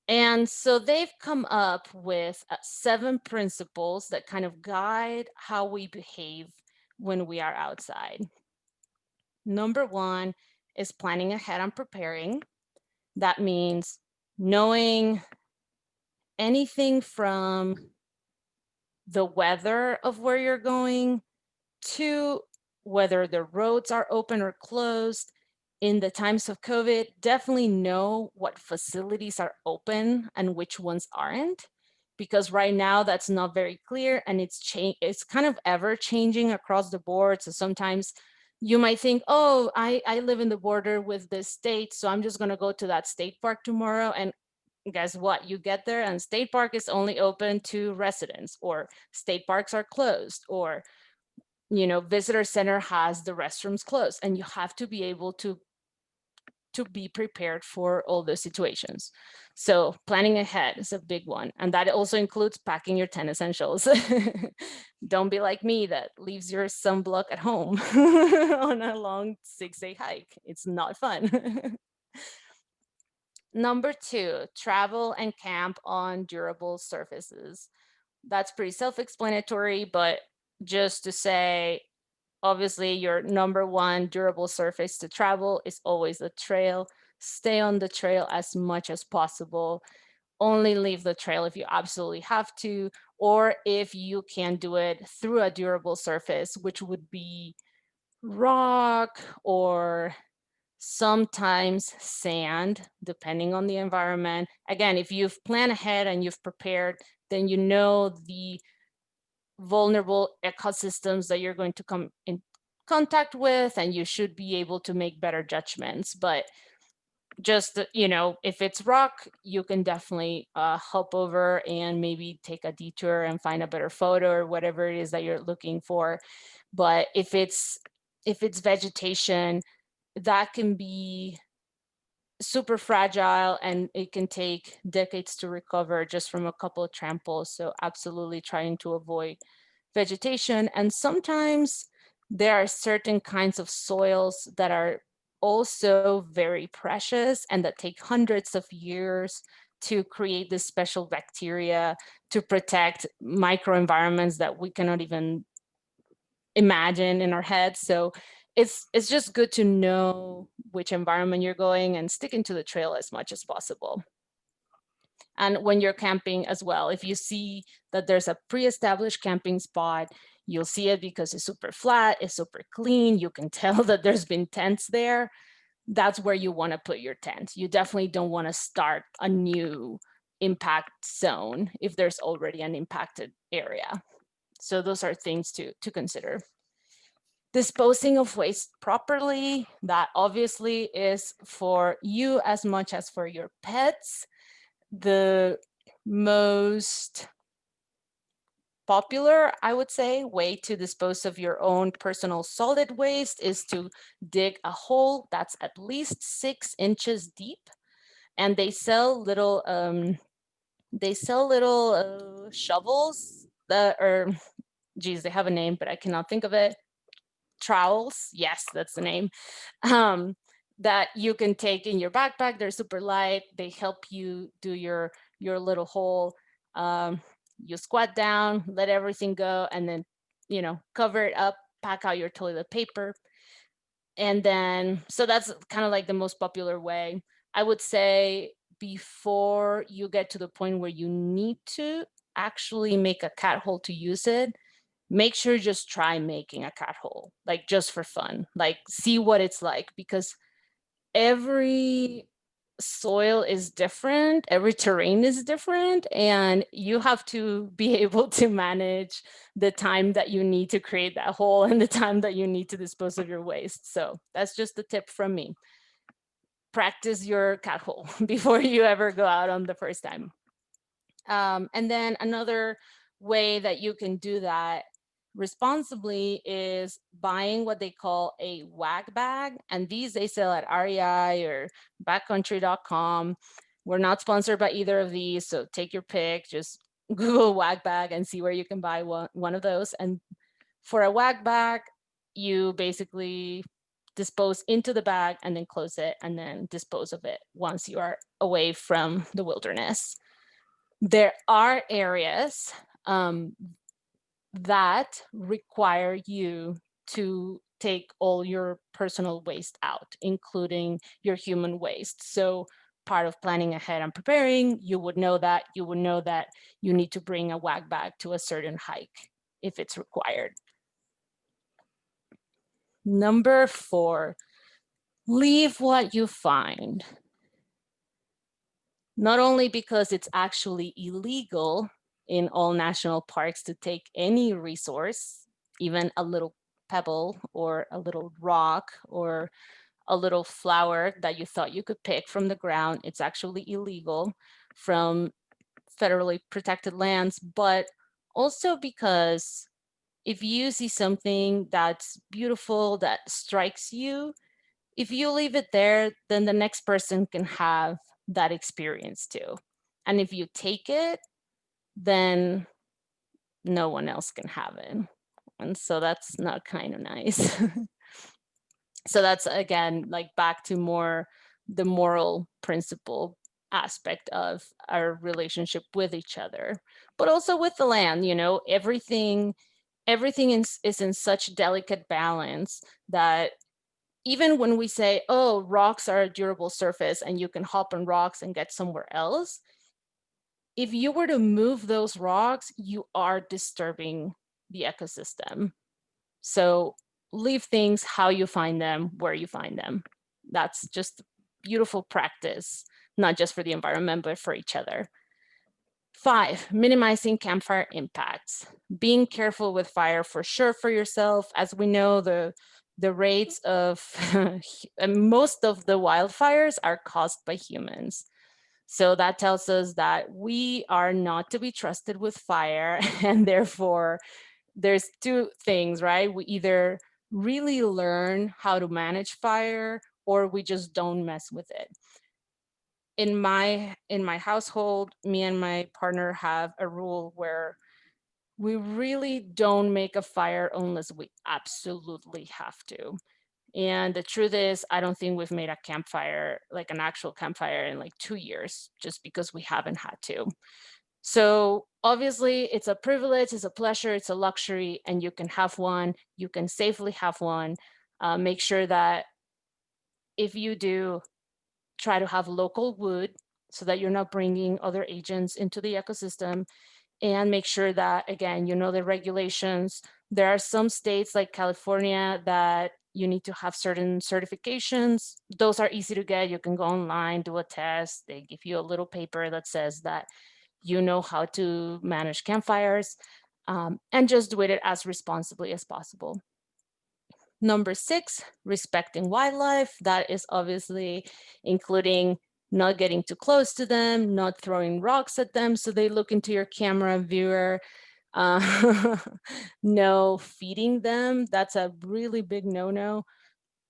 And so they've come up with 7 principles that kind of guide how we behave when we are outside. Number 1 is planning ahead and preparing. That means knowing anything from the weather of where you're going to whether the roads are open or closed. In the times of COVID, definitely know what facilities are open and which ones aren't, because right now that's not very clear, and it's kind of ever changing across the board. So sometimes you might think, oh, I live in the border with this state, so I'm just going to go to that state park tomorrow. And guess what? You get there and state park is only open to residents, or state parks are closed, or visitor center has the restrooms closed, and you have to be able to be prepared for all those situations. So planning ahead is a big one. And that also includes packing your 10 essentials. Don't be like me that leaves your sunblock at home on a long 6-day hike. It's not fun. Number 2, travel and camp on durable surfaces. That's pretty self-explanatory, but just to say, obviously, your number one durable surface to travel is always the trail. Stay on the trail as much as possible. Only leave the trail if you absolutely have to, or if you can do it through a durable surface, which would be rock or sometimes sand, depending on the environment. Again, if you've planned ahead and you've prepared, then you know the vulnerable ecosystems that you're going to come in contact with, and you should be able to make better judgments. But just, if it's rock, you can definitely hop over and maybe take a detour and find a better photo or whatever it is that you're looking for. But if it's vegetation, that can be super fragile, and it can take decades to recover just from a couple of tramples. So absolutely trying to avoid vegetation. And sometimes there are certain kinds of soils that are also very precious and that take hundreds of years to create this special bacteria to protect microenvironments that we cannot even imagine in our heads. So it's just good to know which environment you're going and sticking to the trail as much as possible. And when you're camping as well, if you see that there's a pre-established camping spot, you'll see it because it's super flat, it's super clean. You can tell that there's been tents there. That's where you want to put your tent. You definitely don't want to start a new impact zone if there's already an impacted area. So those are things to consider. Disposing of waste properly, that obviously is for you as much as for your pets. The most popular, I would say, way to dispose of your own personal solid waste is to dig a hole that's at least 6 inches deep. And they sell little shovels that are, geez, they have a name, but I cannot think of it. Trowels, yes, that's the name, that you can take in your backpack. They're super light. They help you do your little hole. You squat down, let everything go, and then, cover it up, pack out your toilet paper. And then, so that's kind of like the most popular way. I would say before you get to the point where you need to actually make a cat hole to use it, make sure you just try making a cat hole, like just for fun, like see what it's like, because every soil is different, every terrain is different, and you have to be able to manage the time that you need to create that hole and the time that you need to dispose of your waste. So that's just a tip from me. Practice your cat hole before you ever go out on the first time. And then another way that you can do that responsibly is buying what they call a wag bag. And these they sell at REI or backcountry.com. We're not sponsored by either of these, so take your pick. Just Google wag bag and see where you can buy one of those. And for a wag bag, you basically dispose into the bag and then close it and then dispose of it once you are away from the wilderness. There are areas that require you to take all your personal waste out, including your human waste. So part of planning ahead and preparing, you would know that you need to bring a wag bag to a certain hike if it's required. Number 4, leave what you find. Not only because it's actually illegal in all national parks to take any resource, even a little pebble or a little rock or a little flower that you thought you could pick from the ground, it's actually illegal from federally protected lands, but also because if you see something that's beautiful, that strikes you, if you leave it there, then the next person can have that experience too. And if you take it, then no one else can have it. And so that's not kind of nice. So that's, again, like back to more the moral principle aspect of our relationship with each other, but also with the land. Everything is in such delicate balance that even when we say, oh, rocks are a durable surface and you can hop on rocks and get somewhere else, if you were to move those rocks, you are disturbing the ecosystem. So leave things how you find them, where you find them. That's just beautiful practice, not just for the environment, but for each other. 5, minimizing campfire impacts. Being careful with fire for sure for yourself. As we know, the rates of most of the wildfires are caused by humans. So that tells us that we are not to be trusted with fire, and therefore there's 2 things, right? We either really learn how to manage fire or we just don't mess with it. In my household, me and my partner have a rule where we really don't make a fire unless we absolutely have to. And the truth is, I don't think we've made a campfire, like an actual campfire, in like 2 years, just because we haven't had to. So obviously it's a privilege, it's a pleasure, it's a luxury, and you can have one, you can safely have one. Make sure that if you do, try to have local wood so that you're not bringing other agents into the ecosystem, and make sure that, again, the regulations. There are some states like California that you need to have certain certifications. Those are easy to get. You can go online, do a test. They give you a little paper that says that you know how to manage campfires, and just do it as responsibly as possible. Number 6, respecting wildlife. That is obviously including not getting too close to them, not throwing rocks at them so they look into your camera viewer, no feeding them. That's a really big no-no.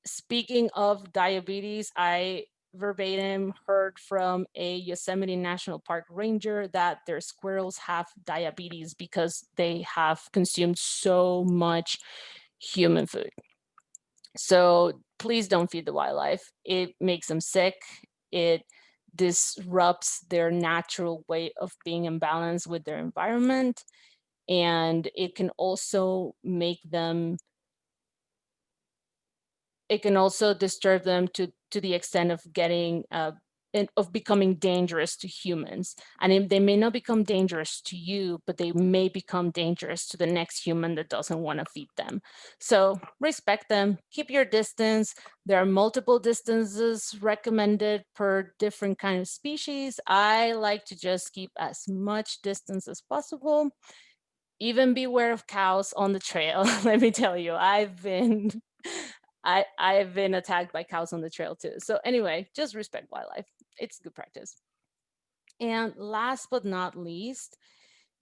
Speaking of diabetes, I verbatim heard from a Yosemite National Park ranger that their squirrels have diabetes because they have consumed so much human food. So please don't feed the wildlife. It makes them sick. It disrupts their natural way of being in balance with their environment. And it can also disturb them to the extent of getting of becoming dangerous to humans. And they may not become dangerous to you, but they may become dangerous to the next human that doesn't want to feed them. So respect them, keep your distance. There are multiple distances recommended per different kind of species. I like to just keep as much distance as possible. Even beware of cows on the trail. Let me tell you, I've been attacked by cows on the trail too. So anyway, just respect wildlife. It's good practice. And last but not least,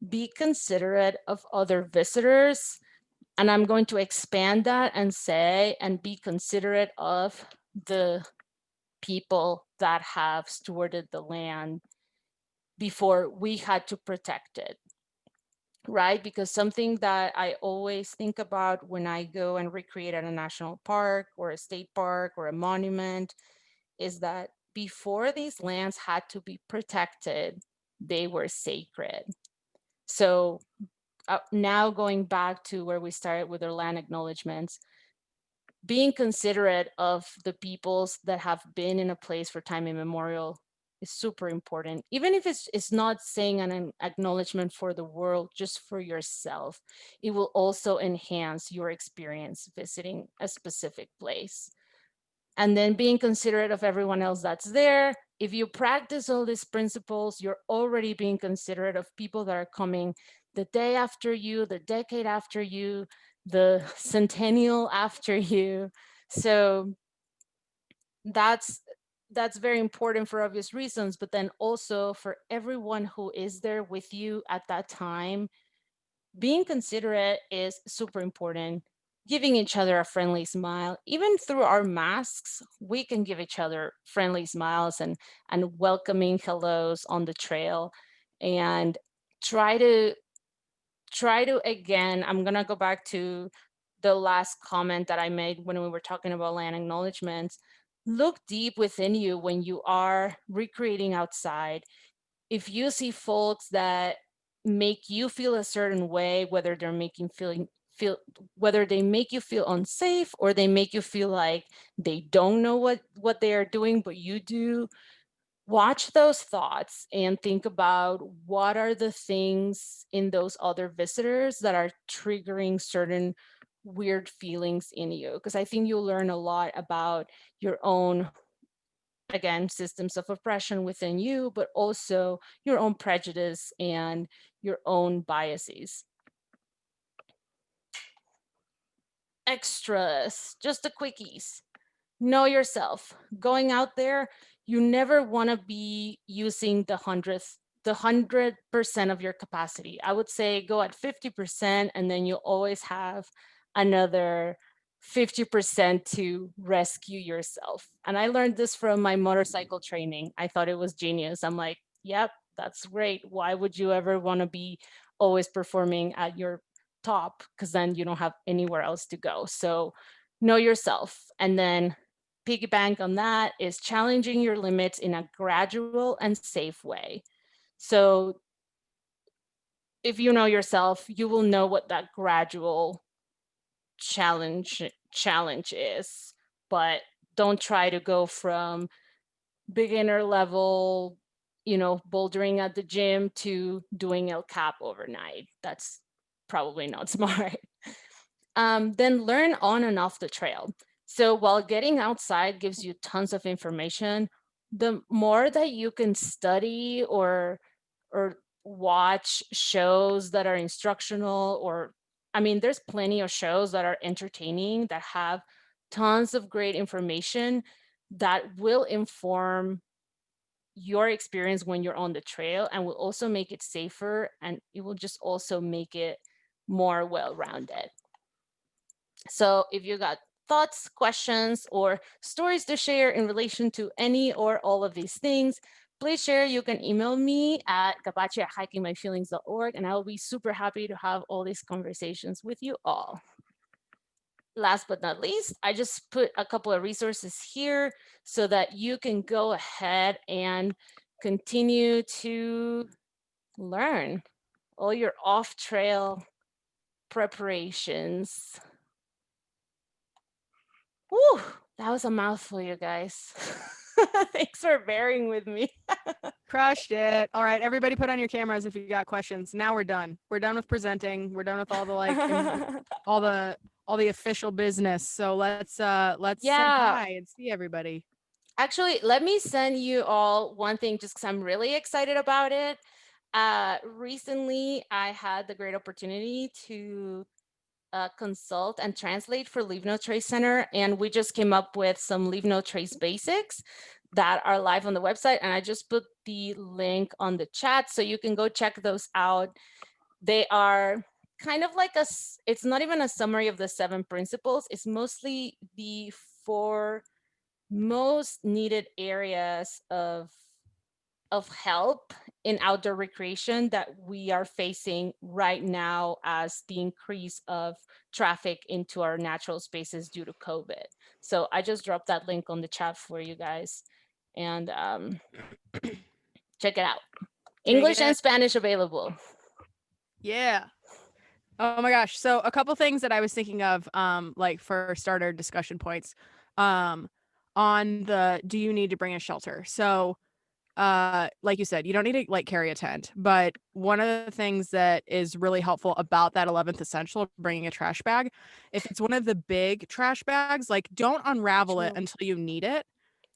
be considerate of other visitors. And I'm going to expand that and say, and be considerate of the people that have stewarded the land before we had to protect it. Right? Because something that I always think about when I go and recreate at a national park or a state park or a monument is that before these lands had to be protected, they were sacred. So now going back to where we started with our land acknowledgements, being considerate of the peoples that have been in a place for time immemorial is super important. Even if it's not saying an acknowledgement for the world, just for yourself, it will also enhance your experience visiting a specific place. And then being considerate of everyone else that's there. If you practice all these principles, you're already being considerate of people that are coming the day after you, the decade after you, the centennial after you. So that's very important for obvious reasons, but then also for everyone who is there with you at that time, being considerate is super important. Giving each other a friendly smile, even through our masks, we can give each other friendly smiles and welcoming hellos on the trail. And try to again, I'm gonna go back to the last comment that I made when we were talking about land acknowledgements. Look deep within you when you are recreating outside. If you see folks that make you feel a certain way, whether they're making feel whether they make you feel unsafe or they make you feel like they don't know what they are doing, but you do, watch those thoughts and think about what are the things in those other visitors that are triggering certain weird feelings in you. Because I think you'll learn a lot about your own, again, systems of oppression within you, but also your own prejudice and your own biases. Extras, just the quickies. Know yourself. Going out there, you never want to be using the 100% of your capacity. I would say go at 50%, and then you always have another 50% to rescue yourself. And I learned this from my motorcycle training. I thought it was genius. I'm like, yep, that's great. Why would you ever want to be always performing at your top? Because then you don't have anywhere else to go. So know yourself. And then piggy bank on that is challenging your limits in a gradual and safe way. So if you know yourself, you will know what that gradual challenge is, but don't try to go from beginner level, bouldering at the gym to doing El Cap overnight. That's probably not smart. Then learn on and off the trail. So while getting outside gives you tons of information, the more that you can study or watch shows that are instructional, or there's plenty of shows that are entertaining that have tons of great information that will inform your experience when you're on the trail, and will also make it safer, and it will just also make it more well-rounded. So if you got thoughts, questions, or stories to share in relation to any or all of these things, please share. You can email me at gabaccia@hikingmyfeelings.org, and I'll be super happy to have all these conversations with you all. Last but not least, I just put a couple of resources here so that you can go ahead and continue to learn all your off-trail preparations. Whew, that was a mouthful, you guys. Thanks for bearing with me. Crushed it. All right, everybody put on your cameras if you got questions. Now we're done. We're done with presenting. We're done with all the all the official business. So let's say hi and see everybody. Actually, let me send you all one thing just because I'm really excited about it. Recently, I had the great opportunity to consult and translate for Leave No Trace Center, and we just came up with some Leave No Trace basics that are live on the website, and I just put the link on the chat so you can go check those out. They are kind of like it's not even a summary of the 7 principles. It's mostly the 4 most needed areas of help in outdoor recreation that we are facing right now as the increase of traffic into our natural spaces due to COVID. So I just dropped that link on the chat for you guys, and check it out. English and Spanish available. Yeah. Oh my gosh. So a couple things that I was thinking of, like for starter discussion points, on the, do you need to bring a shelter? So like you said, you don't need to like carry a tent, but one of the things that is really helpful about that 11th essential, bringing a trash bag, if it's one of the big trash bags, like don't unravel it True. until you need it.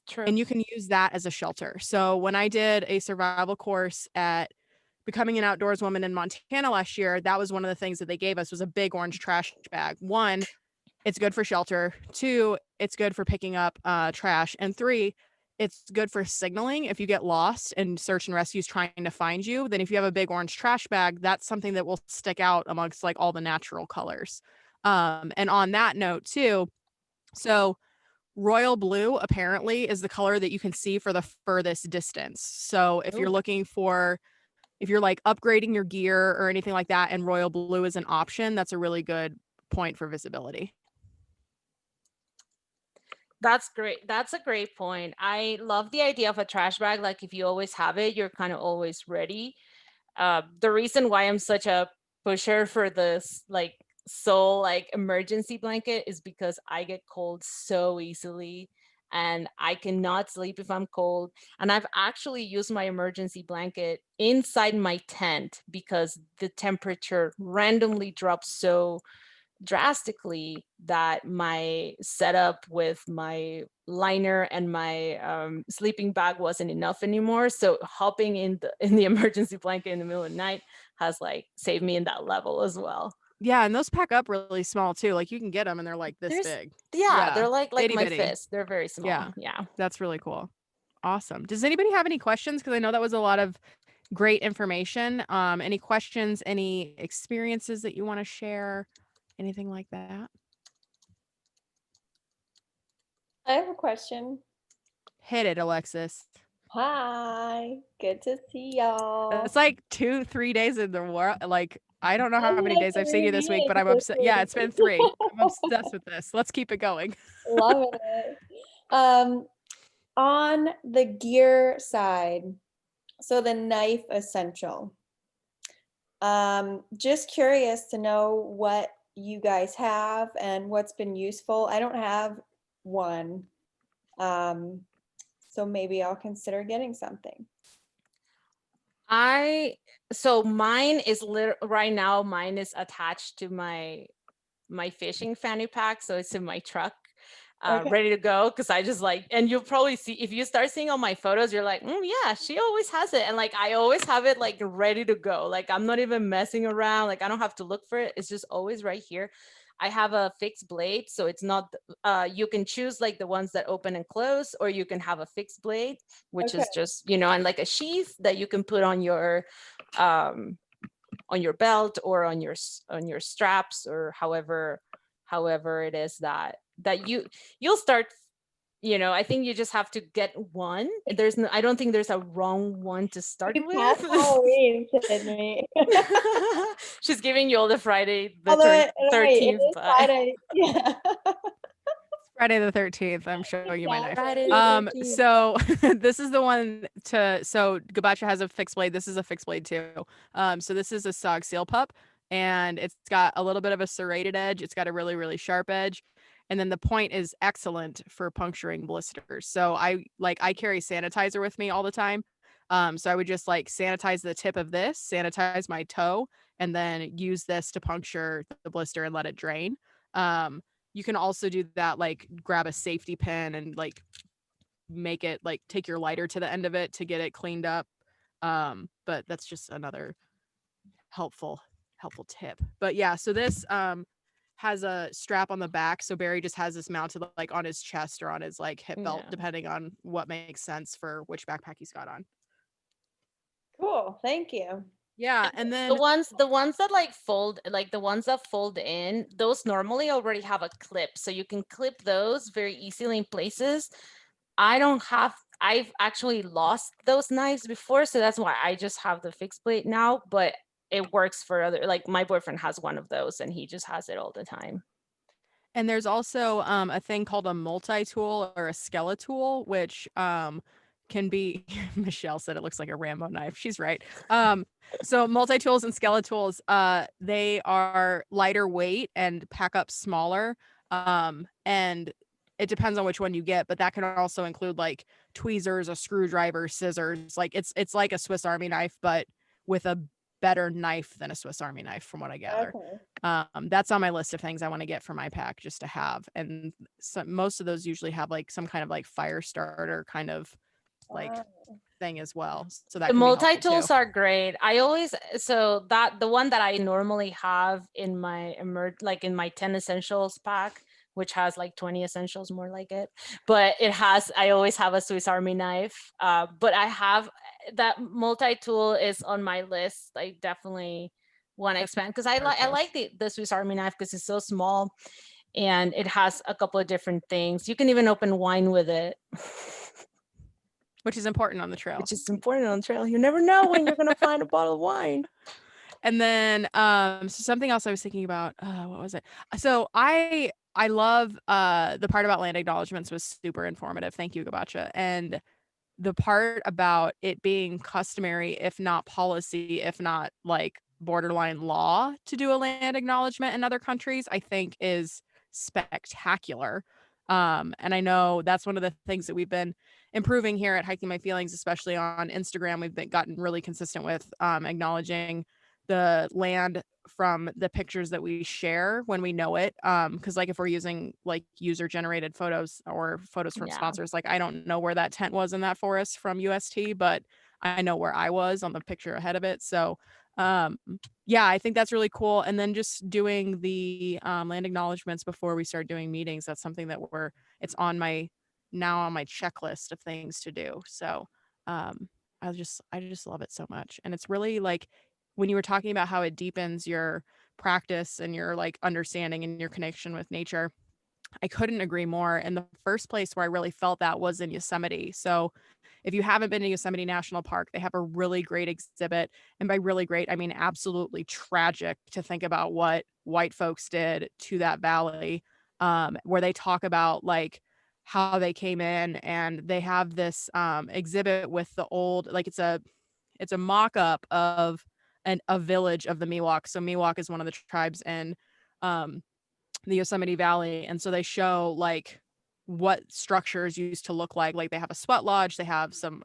True. And you can use that as a shelter. So when I did a survival course at Becoming an Outdoors Woman in Montana last year, that was one of the things that they gave us was a big orange trash bag. One, it's good for shelter. Two, it's good for picking up trash. And three, it's good for signaling. If you get lost and search and rescue's trying to find you, then if you have a big orange trash bag, that's something that will stick out amongst like all the natural colors. And on that note too, so royal blue apparently is the color that you can see for the furthest distance. So if you're Ooh. looking for, if you're like upgrading your gear or anything like that and royal blue is an option, that's a really good point for visibility. That's great. That's a great point. I love the idea of a trash bag. Like if you always have it, you're kind of always ready. The reason why I'm such a pusher for this like soul like emergency blanket is because I get cold so easily and I cannot sleep if I'm cold. And I've actually used my emergency blanket inside my tent because the temperature randomly drops so drastically that my setup with my liner and my sleeping bag wasn't enough anymore. So hopping in the emergency blanket in the middle of the night has like saved me in that level as well. Yeah, and those pack up really small too. Like you can get them and they're like this There's big. yeah, they're like Itty my bitty. fist. They're very small. Yeah. Yeah. That's really cool. Awesome. Does anybody have any questions? Because I know that was a lot of great information. Any questions, any experiences that you want to share? Anything like that? I have a question. Hit it, Alexis. Hi, good to see y'all. It's like 2-3 days in the world. Like, I don't know how Been many like days I've seen you this week, but 3 I'm days upset. this Yeah, it's been week. 3. I'm obsessed with this. Let's keep it going. Loving it. On the gear side, so the knife essential. Just curious to know what you guys have and what's been useful. I don't have one. So maybe I'll consider getting something. So mine is right now mine is attached to my fishing fanny pack, so it's in my truck. Okay. Ready to go, because I just like, and you'll probably see if you start seeing all my photos, you're like, yeah, she always has it. And like I always have it like ready to go. Like I'm not even messing around. Like I don't have to look for it. It's just always right here. I have a fixed blade, so it's not you can choose like the ones that open and close, or you can have a fixed blade, which Okay. is just, and like a sheath that you can put on your belt or on your straps, or however it is that you'll start. I think you just have to get one. I don't think there's a wrong one to start We with. passed Halloween, Sydney. She's giving you all the Friday the Although it 13th. is Friday. Yeah. Friday the 13th. I'm showing you my knife. Friday the 13th. So this is the one so Gabaccia has a fixed blade. This is a fixed blade too. So this is a Sog Seal Pup, and it's got a little bit of a serrated edge. It's got a really, really sharp edge. And then the point is excellent for puncturing blisters. So I carry sanitizer with me all the time. So I would just like sanitize the tip of this, sanitize my toe, and then use this to puncture the blister and let it drain. You can also do that, like grab a safety pin and like make it like take your lighter to the end of it to get it cleaned up. But that's just another helpful tip. But yeah, so this has a strap on the back. So Barry just has this mounted like on his chest or on his like hip belt, Yeah. depending on what makes sense for which backpack he's got on. Cool. Thank you. Yeah. And then the ones that like fold, like the ones that fold in, those normally already have a clip, so you can clip those very easily in places. I've actually lost those knives before, so that's why I just have the fixed blade now, but it works for other, like my boyfriend has one of those and he just has it all the time. And there's also a thing called a multi-tool or a skeletool, which can be Michelle said it looks like a Rambo knife. She's right. So multi-tools and skeletools, they are lighter weight and pack up smaller. And it depends on which one you get, but that can also include like tweezers, a screwdriver, scissors. Like it's like a Swiss Army knife, but with a better knife than a Swiss Army knife, from what I gather. That's on my list of things I want to get for my pack just to have. And so most of those usually have like some kind of like fire starter kind of like thing as well. So that The can be helpful multi-tools too. are great. I always, so that the one that I normally have in my like in my 10 essentials pack, which has like 20 essentials, more like it, but I always have a Swiss Army knife. But I have that multi-tool is on my list. I definitely want to expand because I like the Swiss Army knife because it's so small and it has a couple of different things. You can even open wine with it. Which is important on the trail. Which is important on the trail. You never know when you're gonna find a bottle of wine. And then so something else I was thinking about, what was it? So I love the part about land acknowledgements was super informative. Thank you, Gabaccia. And the part about it being customary, if not policy, if not like borderline law to do a land acknowledgement in other countries, I think is spectacular. And I know that's one of the things that we've been improving here at Hiking My Feelings, especially on Instagram. We've gotten really consistent with acknowledging the land from the pictures that we share when we know it. Because like if we're using like user generated photos or photos from sponsors, like I don't know where that tent was in that forest from UST, but I know where I was on the picture ahead of it. So yeah, I think that's really cool. And then just doing the land acknowledgements before we start doing meetings, that's something that it's on my checklist of things to do. So I just love it so much. And it's really like when you were talking about how it deepens your practice and your like understanding and your connection with nature, I couldn't agree more. And the first place where I really felt that was in Yosemite. So if you haven't been to Yosemite National Park, they have a really great exhibit. And by really great, I mean absolutely tragic to think about what white folks did to that valley, where they talk about like how they came in, and they have this exhibit with the old, like it's a mock-up of a village of the Miwok. So Miwok is one of the tribes in the Yosemite Valley. And so they show like what structures used to look like. Like they have a sweat lodge, they have some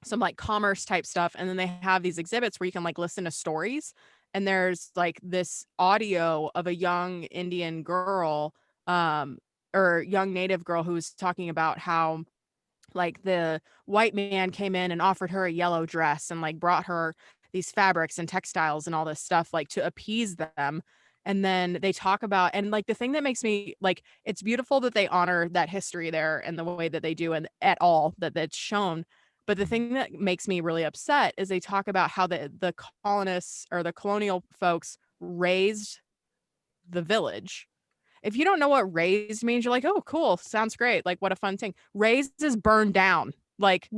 some like commerce type stuff. And then they have these exhibits where you can like listen to stories. And there's like this audio of a young Indian girl or young Native girl who's talking about how like the white man came in and offered her a yellow dress and like brought her these fabrics and textiles and all this stuff like to appease them. And then they talk about, and like the thing that makes me like, it's beautiful that they honor that history there and the way that they do, and at all that's shown. But the thing that makes me really upset is they talk about how the colonists or the colonial folks raised the village. If you don't know what raised means, you're like, oh, cool. Sounds great. Like, what a fun thing. Raised is burned down, like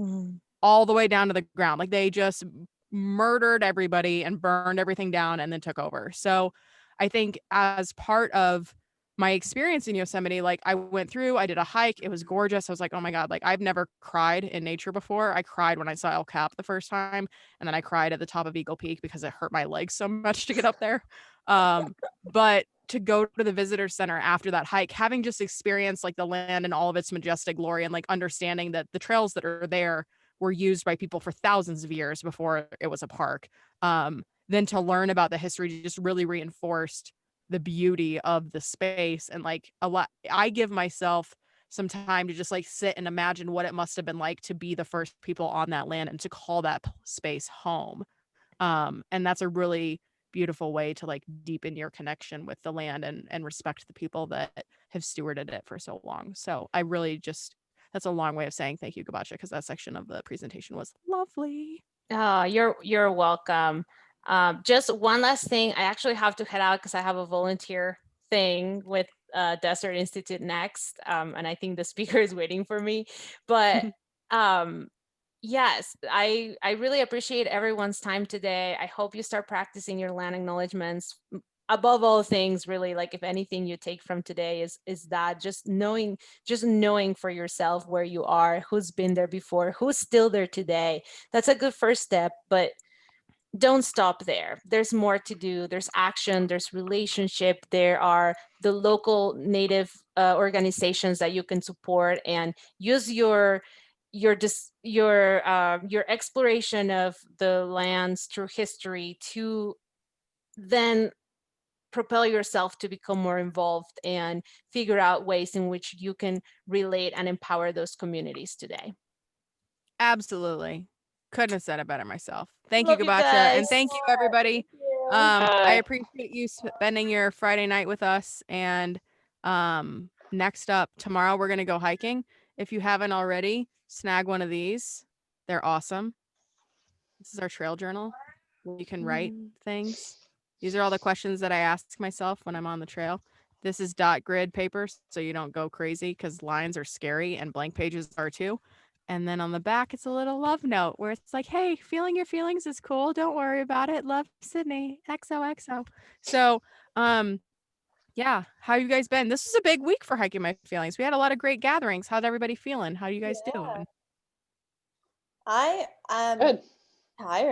all the way down to the ground. Like they just murdered everybody and burned everything down and then took over. So I think as part of my experience in Yosemite, like I went through, I did a hike. It was gorgeous. I was like, oh my God, like I've never cried in nature before. I cried when I saw El Cap the first time. And then I cried at the top of Eagle Peak because it hurt my legs so much to get up there. But to go to the visitor center after that hike, having just experienced like the land and all of its majestic glory, and like understanding that the trails that are there were used by people for thousands of years before it was a park, then to learn about the history just really reinforced the beauty of the space. And like a lot, I give myself some time to just like sit and imagine what it must have been like to be the first people on that land and to call that space home. And that's a really beautiful way to like deepen your connection with the land and respect the people that have stewarded it for so long. So I really just, that's a long way of saying thank you, Gabaccia, because that section of the presentation was lovely. Oh, you're welcome. Just one last thing. I actually have to head out because I have a volunteer thing with Desert Institute next. And I think the speaker is waiting for me. But yes, I really appreciate everyone's time today. I hope you start practicing your land acknowledgements. Above all things, really, like if anything you take from today is that just knowing for yourself where you are, who's been there before, who's still there today. That's a good first step. But don't stop there. There's more to do. There's action, there's relationship, there are the local native organizations that you can support, and use your exploration of the lands through history to then propel yourself to become more involved and figure out ways in which you can relate and empower those communities today. Absolutely. Couldn't have said it better myself. Thank you, Love you Gabaccia. And guys. thank you, everybody. Thank you. I appreciate you spending your Friday night with us. And next up, tomorrow we're going to go hiking. If you haven't already, snag one of these. They're awesome. This is our trail journal where you can write things. These are all the questions that I ask myself when I'm on the trail. This is dot grid paper, so you don't go crazy, because lines are scary and blank pages are too. And then on the back, it's a little love note where it's like, hey, feeling your feelings is cool. Don't worry about it. Love, Sydney. XOXO. So, yeah, how you guys been? This was a big week for Hiking My Feelings. We had a lot of great gatherings. How's everybody feeling? How you guys doing? I am Good. tired.